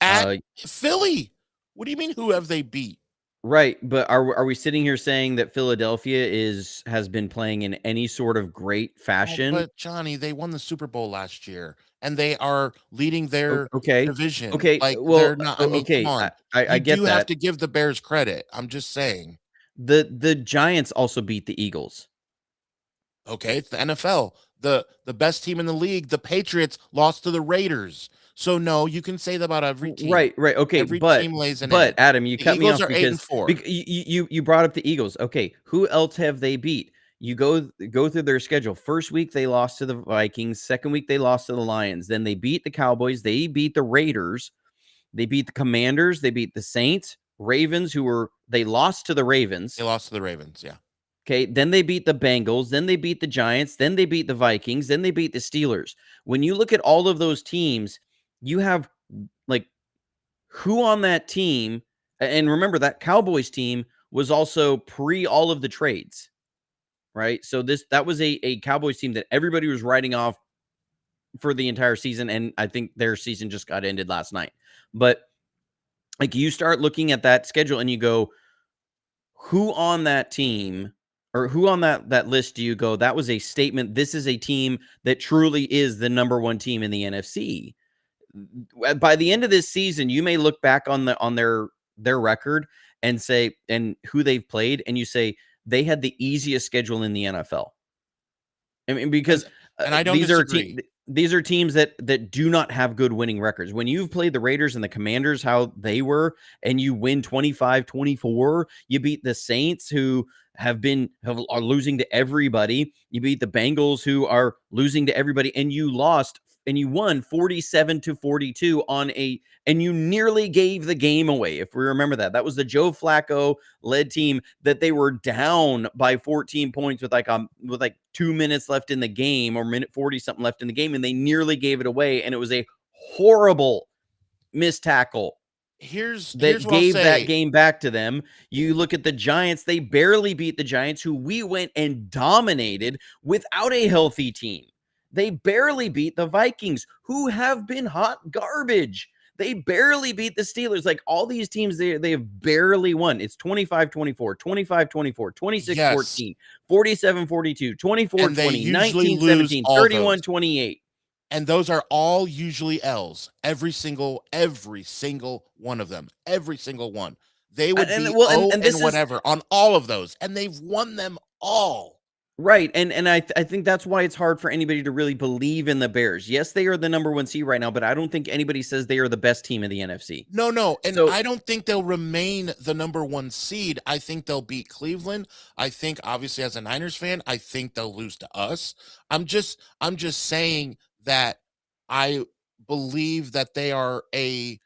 At Uh, Philly, what do you mean, who have they beat? right, but are we sitting here saying that Philadelphia has been playing in any sort of great Oh, fashion? but Johnny, they won the Super Bowl last year, and they are leading their Okay. division. Okay. Like, they're Well, not, I mean, come okay. on. I You get do have that. to give the Bears credit. I'm just saying. The Giants also beat the Eagles. Okay, it's the NFL. The best team in the league, the Patriots, lost to the Raiders. So no, you can say that about every team. Right, right. Okay, Every but team lays an but egg. Adam, you The cut me Eagles off are 8 and because 4. you brought up the Eagles. Okay, who else have they beat? You go through their schedule. First week they lost to the Vikings. Second week they lost to the Lions. Then they beat the Cowboys. They beat the Raiders. They beat the Commanders. They beat the Saints. Ravens, they lost to the They Ravens. lost to the Ravens, yeah. Okay, then they beat the Bengals, then they beat the Giants, then they beat the Vikings, then they beat the Steelers. When you look at all of those teams, you have like who on that team, and remember that Cowboys team was also pre all of the trades, right? So that was a Cowboys team that everybody was writing off for the entire season, and I think their season just got ended last night. But like you start looking at that schedule and you go, who on that team or who on that list do you go, that was a statement, this is a team that truly is the number one team in the NFC. By the end of this season, you may look back on their record and say, and who they've played, and you say they had the easiest schedule in the NFL. I mean, because and I don't these are disagree. these are teams that do not have good winning records. When you've played the Raiders and the Commanders, how they were, and you win 25-24, you beat the Saints, who are losing to everybody. You beat the Bengals, who are losing to everybody, and you won 47-42 and you nearly gave the game away. If we remember that was the Joe Flacco led team that they were down by 14 points with like 2 minutes left in the game, or minute 40 something left in the game, and they nearly gave it away. And it was a horrible missed tackle Here's that what I'll gave that say. game back to them. You look at the Giants, they barely beat the Giants, who we went and dominated without a healthy team. They barely beat the Vikings, who have been hot garbage. They barely beat the Steelers. Like all these teams, they have barely won. It's 25-24, 25-24, 26-14, Yes, 47-42, and they 24-20, usually lose 19-17, all those. 31-28. And those are all usually L's. Every single one of them. Every single one. They would And be well, oh and and this is whatever on all of those, and they've won them all. right. And I think that's why it's hard for anybody to really believe in the Bears. Yes, they are the number one seed right now, but I don't think anybody says they are the best team in the NFC. No, and So I don't think they'll remain the number one seed. I think they'll beat Cleveland. I think, obviously, as a Niners fan, I think they'll lose to us. I'm just saying that I believe that they are a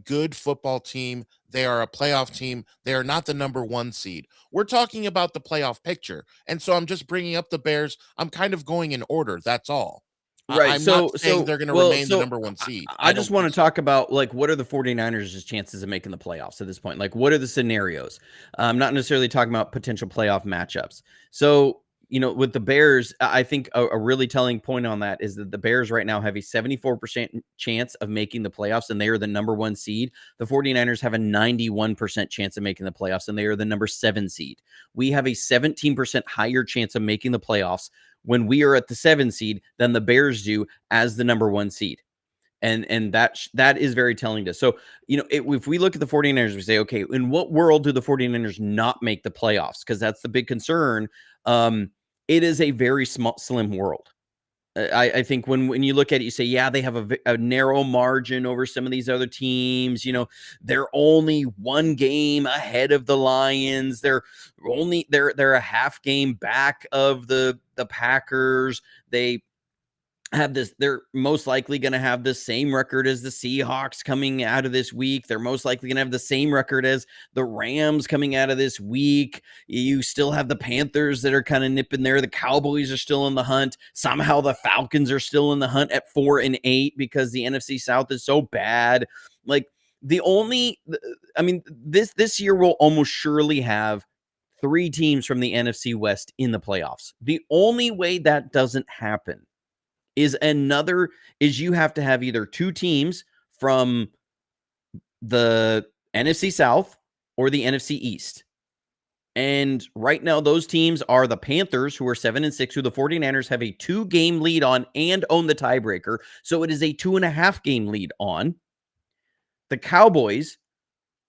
good football team. They are a playoff team. They are not the number one seed. We're talking about the playoff picture. And so I'm just bringing up the Bears. I'm kind of going in order. That's all. right. I'm not saying So they're going to well, remain the so number one seed. I I just don't want think to so. talk about like what are the 49ers' chances of making the playoffs at this point? Like what are the scenarios? I'm not necessarily talking about potential playoff matchups. So, with the Bears, I think a really telling point on that is that the Bears right now have a 74% chance of making the playoffs, and they are the number one seed. The 49ers have a 91% chance of making the playoffs, and they are the number 7 seed. We have a 17% higher chance of making the playoffs when we are at the 7 seed than the Bears do as the number 1 seed. And that is very telling to us. So, if we look at the 49ers, we say, okay, in what world do the 49ers not make the playoffs? Because that's the big concern. It is a very slim world. I think when you look at it, you say, yeah, they have a narrow margin over some of these other teams. They're only one game ahead of the Lions. They're a half game back of the Packers. They're most likely going to have the same record as the Seahawks coming out of this week. They're most likely going to have the same record as the Rams coming out of this week. You still have the Panthers that are kind of nipping there. The Cowboys are still in the hunt. Somehow the Falcons are still in the hunt at 4-8 because the NFC South is so bad. Like this year will almost surely have 3 teams from the NFC West in the playoffs. The only way that doesn't happen is you have to have either 2 teams from the NFC South or the NFC East. And right now, those teams are the Panthers, who are 7-6, who the 49ers have a 2-game lead on and own the tiebreaker. So it is a 2.5-game lead on. The Cowboys,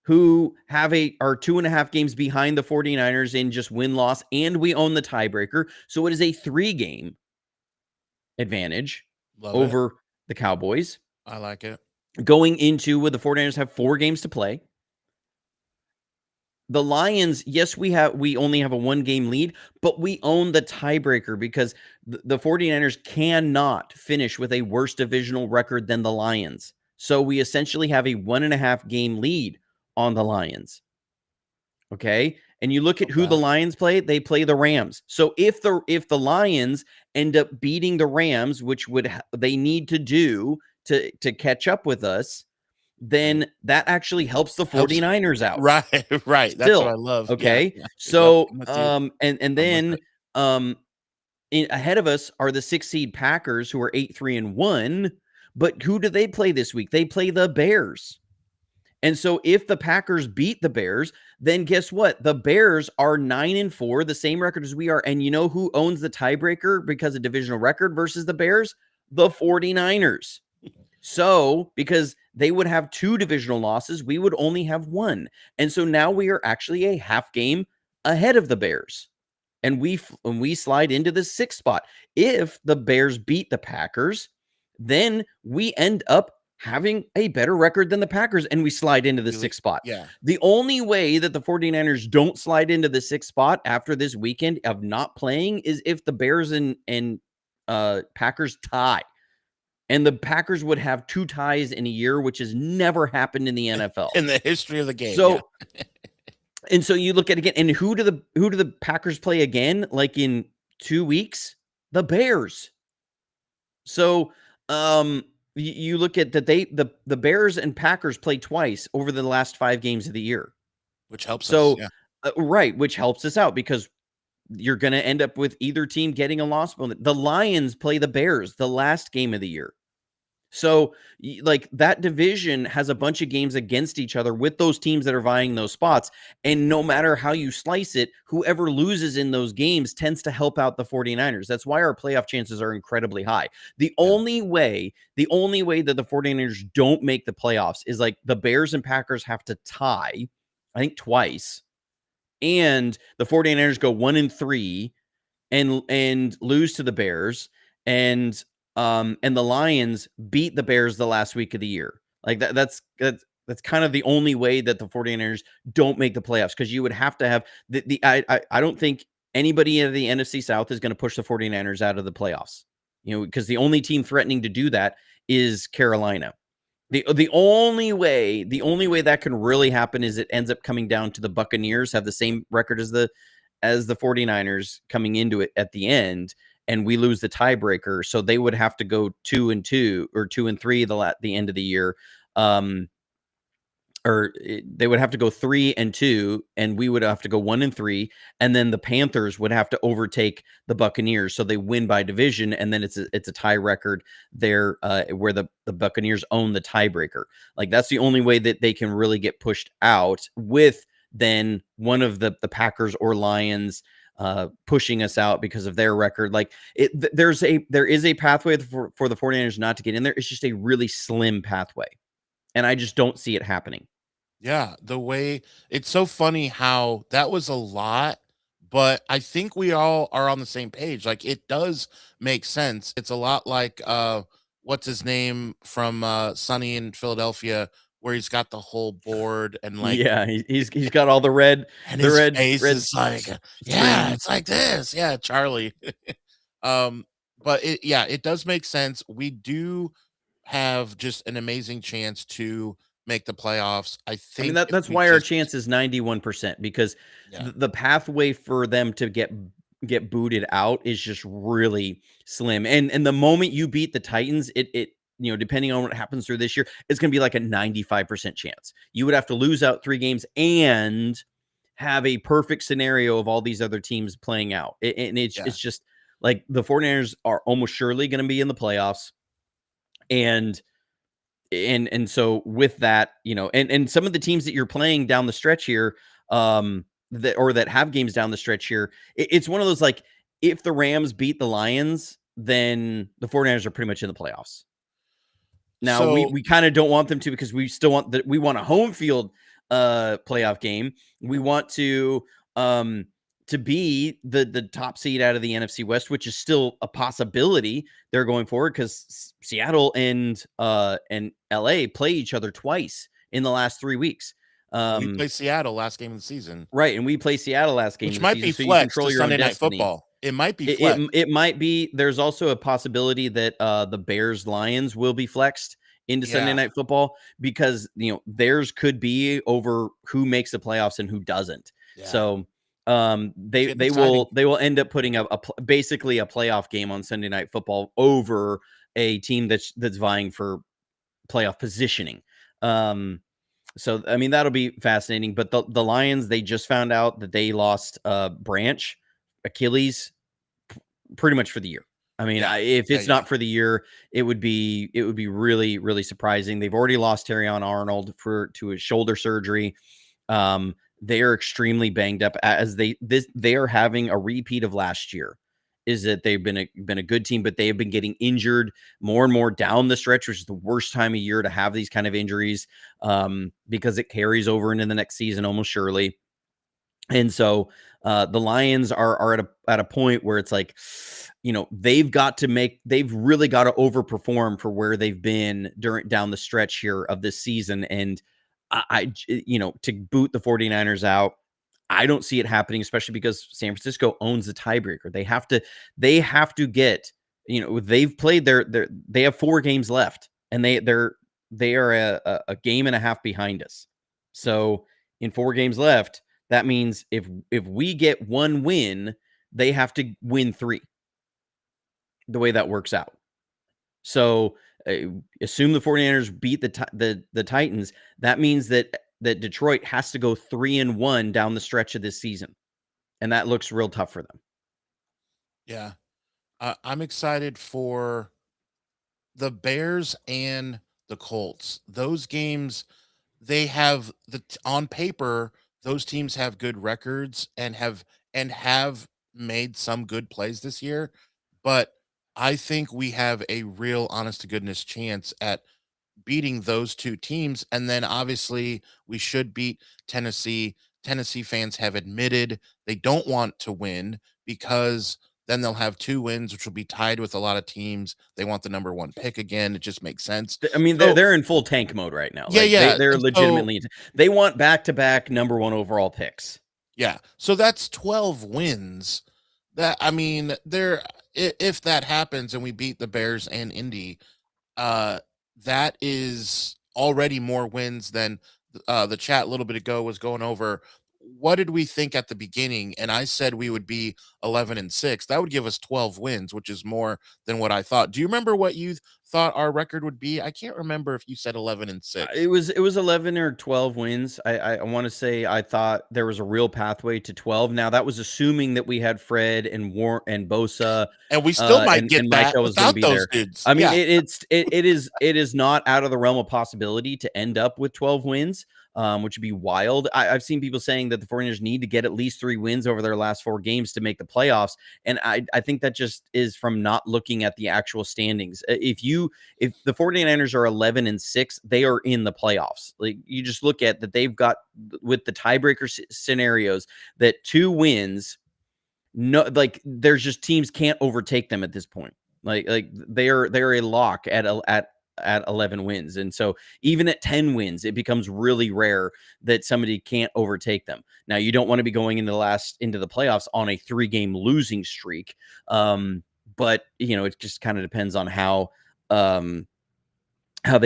who are 2.5 games behind the 49ers in just win-loss, and we own the tiebreaker. So it is a 3-game advantage Love it. over the Cowboys. I like it. Going into where the 49ers have 4 games to play. The Lions, yes, we only have a 1-game lead, but we own the tiebreaker because the 49ers cannot finish with a worse divisional record than the Lions. So we essentially have a 1.5-game lead on the Lions. Okay? and you look at who the Lions play, they play the Rams. So if the Lions end up beating the Rams, which they need to do to catch up with us, then that actually helps the 49ers out. Right. That's what I Still, love. okay. Yeah. So, Yep, and then, ahead of us are the 6 seed Packers, who are 8-3-1. But who do they play this week? They play the Bears. And so if the Packers beat the Bears, then guess what? The Bears are 9-4, the same record as we are. And you know who owns the tiebreaker because of divisional record versus the Bears? The 49ers. So, because they would have 2 divisional losses, we would only have 1. And so now we are actually a half game ahead of the Bears. And we slide into the 6th spot. If the Bears beat the Packers, then we end up having a better record than the Packers, and we slide into the 6th spot. Yeah. The only way that the 49ers don't slide into the 6th spot after this weekend of not playing is if the Bears and Packers tie. And the Packers would have 2 ties in a year, which has never happened in the NFL. In the history of the game. So, and so you look at it again, and who do the Packers play again? Like in 2 weeks? The Bears. So, you look at that the Bears and Packers play twice over the last 5 games of the year, which helps us. Yeah. Right, which helps us out because you're going to end up with either team getting a loss. The Lions play the Bears the last game of the year. So, like, that division has a bunch of games against each other with those teams that are vying those spots. And no matter how you slice it, whoever loses in those games tends to help out the 49ers. That's why our playoff chances are incredibly high. The only way that the 49ers don't make the playoffs is like the Bears and Packers have to tie, I think twice, and the 49ers go 1-3 and lose to the Bears, and the Lions beat the Bears the last week of the year. Like that's kind of the only way that the 49ers don't make the playoffs, because you would have to have I don't think anybody in the NFC South is going to push the 49ers out of the playoffs. Because the only team threatening to do that is Carolina. The only way that can really happen is it ends up coming down to the Buccaneers have the same record as the 49ers coming into it at the end, and we lose the tiebreaker. So they would have to go 2-2 or 2-3 the end of the year. They would have to go 3-2, and we would have to go 1-3, and then the Panthers would have to overtake the Buccaneers, so they win by division, and then it's a tie record there, where the Buccaneers own the tiebreaker. Like, that's the only way that they can really get pushed out, with then one of the Packers or Lions pushing us out because of their record. Like, there is a pathway for the 49ers not to get in there. It's just a really slim pathway, and I just don't see it happening. Yeah, the way it's so funny how that was a lot, but I think we all are on the same page. Like, it does make sense. It's a lot like what's his name from Sunny in Philadelphia, where he's got the whole board and like he's got all the red and the his red face red is like, yeah, it's like this. Yeah, Charlie. But it does make sense. We do have just an amazing chance to make the playoffs. I I mean, think if that's we why our just chance is 91%, because yeah. the pathway for them to get booted out is just really slim. And the moment you beat the Titans, it depending on what happens through this year, it's going to be like a 95% chance. You would have to lose out 3 games and have a perfect scenario of all these other teams playing out. It's just like the 49ers are almost surely going to be in the playoffs. And so with that, and some of the teams that you're playing down the stretch here, that have games down the stretch here, it's one of those, like, if the Rams beat the Lions, then the 49ers are pretty much in the playoffs. Now, So we kind of don't want them to, because we still want we want a home field playoff game. We want to be the top seed out of the NFC West, which is still a possibility there going forward, because Seattle and LA play each other twice in the last 3 weeks. we play Seattle last game of the season, Right, and we play Seattle last game which of the might season, be so you flex control to your own Sunday Night destiny. Football. It might be flex. It might be. There's also a possibility that the Bears Lions will be flexed into Sunday Night Football, because theirs could be over who makes the playoffs and who doesn't. Yeah. So They Getting exciting. they will end up putting basically a playoff game on Sunday Night Football over a team that's vying for playoff positioning. So I mean that'll be fascinating. But the Lions, they just found out that they lost Branch, Achilles, pretty much for the year. I mean, Yeah. if Yeah. it's Yeah. not for the year, it would be really really surprising. They've already lost Terrion Arnold to his shoulder surgery. They are extremely banged up as they are having a repeat of last year. Is that they've been a good team, but they have been getting injured more and more down the stretch, which is the worst time of year to have these kind of injuries, because it carries over into the next season almost surely. And so the Lions are at a point where it's like, they've really got to overperform for where they've been down the stretch here of this season. And to boot the 49ers out, I don't see it happening, especially because San Francisco owns the tiebreaker. They have to get, they've played they have 4 games left, and they are a game and a half behind us. So in 4 games left, that means if we get 1 win, they have to win 3. The way that works out. So assume the 49ers beat the Titans. That means that Detroit has to go 3-1 down the stretch of this season, and that looks real tough for them. Yeah. I'm excited for the Bears and the Colts. Those games, they have on paper, those teams have good records and have made some good plays this year, but I think we have a real honest to goodness chance at beating those 2 teams, and then obviously we should beat Tennessee. Tennessee fans have admitted they don't want to win because then they'll have 2 wins, which will be tied with a lot of teams. They want the number 1 pick again. It just makes sense. I mean, So, they're in full tank mode right now. yeah, Like yeah, they're and so legitimately, they want back-to-back number 1 overall picks. yeah, so that's 12 wins. That I mean, if that happens and we beat the Bears and Indy, uh, that is already more wins than the chat a little bit ago was going over. What did we think at the beginning? And I said we would be 11-6. That would give us 12 wins, which is more than what I thought. Do you remember what you thought our record would be? I can't remember if you said 11-6. It was 11 or 12 wins. I want to say I thought there was a real pathway to 12. Now that was assuming that we had Fred and War and Bosa, And we still might get and that Micah was going to without be those there. dudes. I mean, Yeah. it is not out of the realm of possibility to end up with 12 wins, which would be wild. I've seen people saying that the 49ers need to get at least 3 wins over their last 4 games to make the playoffs, and I think that just is from not looking at the actual standings. If the 49ers are 11-6, they are in the playoffs. Like you just look at that, they've got with the tiebreaker scenarios that 2 wins, no, like there's just teams can't overtake them at this point. Like they're a lock at 11 wins. And so even at 10 wins, it becomes really rare that somebody can't overtake them. Now you don't want to be going into the playoffs on a 3-game losing streak. But it just kind of depends on how they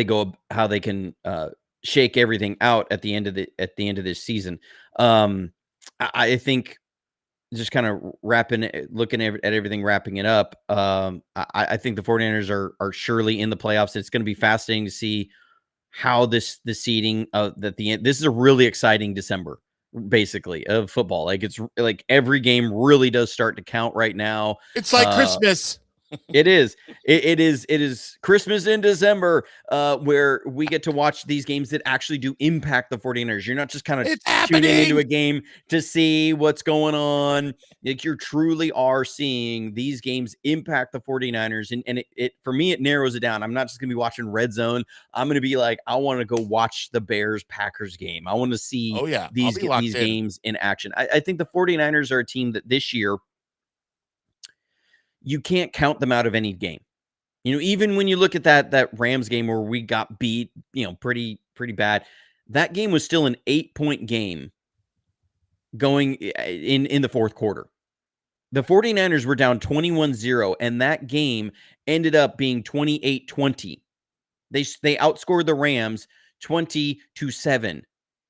can shake everything out at the end of this season. I think just kind of looking at everything, wrapping it up. I think the 49ers are surely in the playoffs. It's going to be fascinating to see how the seeding that the end. This is a really exciting December, basically, of football. Like it's like every game really does start to count right now. It's like Christmas. It is. It is Christmas in December, where we get to watch these games that actually do impact the 49ers. You're not just kind of It's tuning into happening. a game to see what's going on. Like you truly are seeing these games impact the 49ers. And it for me, it narrows it down. I'm not just gonna be watching Red Zone. I'm gonna be like, I want to go watch the Bears Packers game. I want to see Oh yeah, I'll be these locked in. games in action. I think the 49ers are a team that this year you can't count them out of any game. Even when you look at that Rams game where we got beat, pretty bad, that game was still an 8-point game going in the fourth quarter. The 49ers were down 21-0, and that game ended up being 28-20. They outscored the Rams 20-7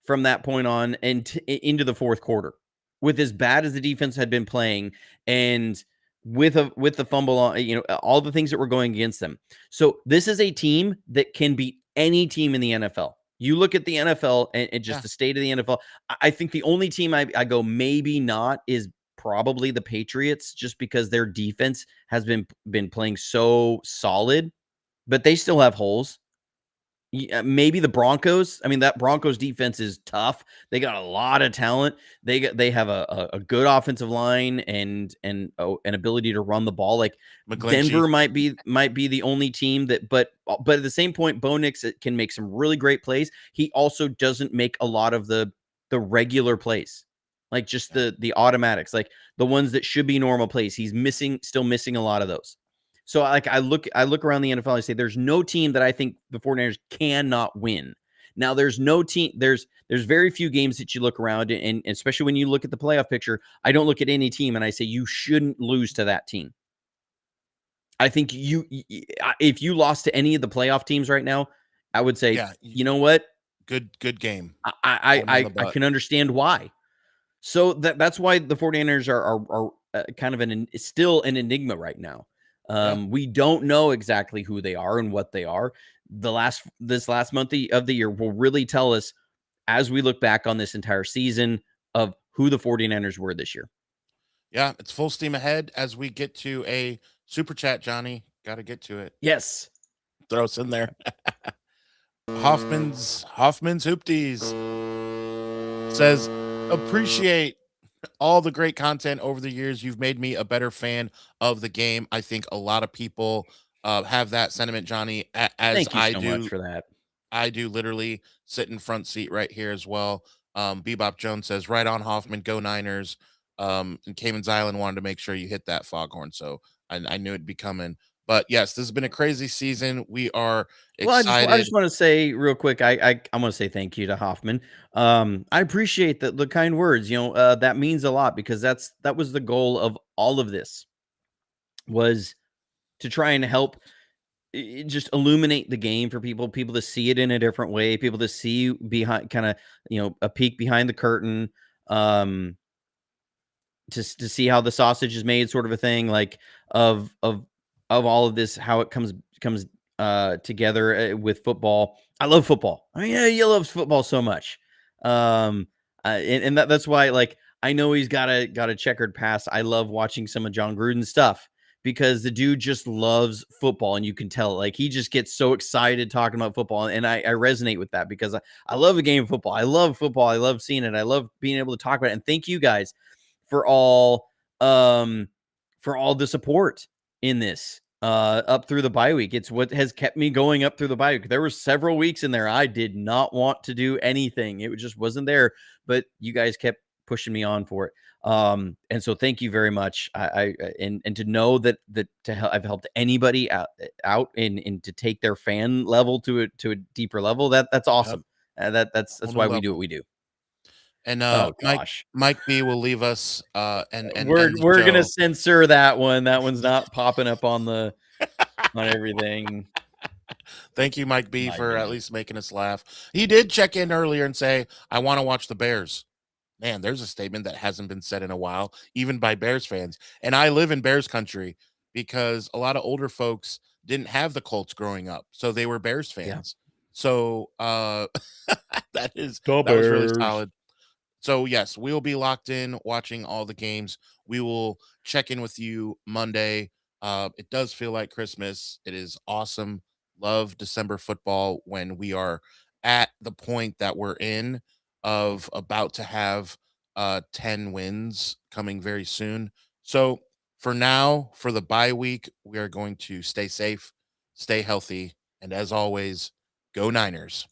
from that point on and into the fourth quarter. with as bad as the defense had been playing, and with the fumble on, all the things that were going against them. So this is a team that can beat any team in the NFL. You look at the NFL and just Yeah. the state of the NFL. I think the only team I go maybe not is probably the Patriots, just because their defense has been playing so solid, but they still have holes. Yeah, maybe the Broncos. I mean, that Broncos defense is tough. They got a lot of talent. They have a good offensive line and an ability to run the ball. Like McGlinchey. Denver might be the only team that, but at the same point, Bo Nix can make some really great plays. He also doesn't make a lot of the regular plays, like just Yeah. the automatics, like the ones that should be normal plays. He's still missing a lot of those. So I look around the NFL, I say there's no team that I think the 49ers cannot win. Now there's no team, there's very few games that you look around, and especially when you look at the playoff picture, I don't look at any team and I say you shouldn't lose to that team. I think if you lost to any of the playoff teams right now, I would say, Yeah. you know what? Good game. I Pat 'em on the I butt. can understand why. So that's why the 49ers are kind of still an enigma right now. Yeah. We don't know exactly who they are and what they are. This last month of the year will really tell us, as we look back on this entire season, of who the 49ers were this year. Yeah, it's full steam ahead as we get to a super chat, Johnny. Got to get to it. Yes. Throw us in there. Hoffman's Hoopties says, appreciate all the great content over the years. You've made me a better fan of the game. I think a lot of people have that sentiment, Johnny, as Thank you so much for that. I do literally sit in front seat right here as well. Bebop Jones says, right on Hoffman, go Niners. And Cayman's Island wanted to make sure you hit that foghorn. So I knew it'd be coming. But yes, this has been a crazy season. We are Well, I excited. just want to say real quick, I want to say thank you to Hoffman. I appreciate the kind words. That means a lot, because that was the goal of all of this, was to try and help just illuminate the game for people to see it in a different way, people to see behind, kind of, a peek behind the curtain. Um, to see how the sausage is made, sort of a thing, like of all of this, how it comes together with football. I love football. I mean, yeah, you love football so much. That's why, like, I know he's got a checkered past. I love watching some of John Gruden's stuff, because the dude just loves football, and you can tell, like, he just gets so excited talking about football, and I resonate with that, because I love the game of football. I love football. I love seeing it. I love being able to talk about it. And thank you guys for all the support in this up through the bye week. It's what has kept me going up through the bye week. There were several weeks in there I did not want to do anything. It just wasn't there, but you guys kept pushing me on for it. And so thank you very much. And to know that I've helped anybody out and to take their fan level to a deeper level. That's Yep, awesome. That's whole new why we do what level. we do. And Oh Mike gosh. Mike B will leave us and We're end the we're gonna show. censor that one. That one's not popping up on everything. Thank you, Mike B, My for at goodness. least making us laugh. He did check in earlier and say, I want to watch the Bears. Man, there's a statement that hasn't been said in a while, even by Bears fans. And I live in Bears country because a lot of older folks didn't have the Colts growing up. So they were Bears Yeah. fans. So The that was really Bears. solid. So yes, we'll be locked in watching all the games. We will check in with you Monday. It does feel like Christmas. It is awesome. Love December football when we are at the point that we're in of about to have 10 wins coming very soon. So for now, for the bye week, we are going to stay safe, stay healthy, and as always, go Niners.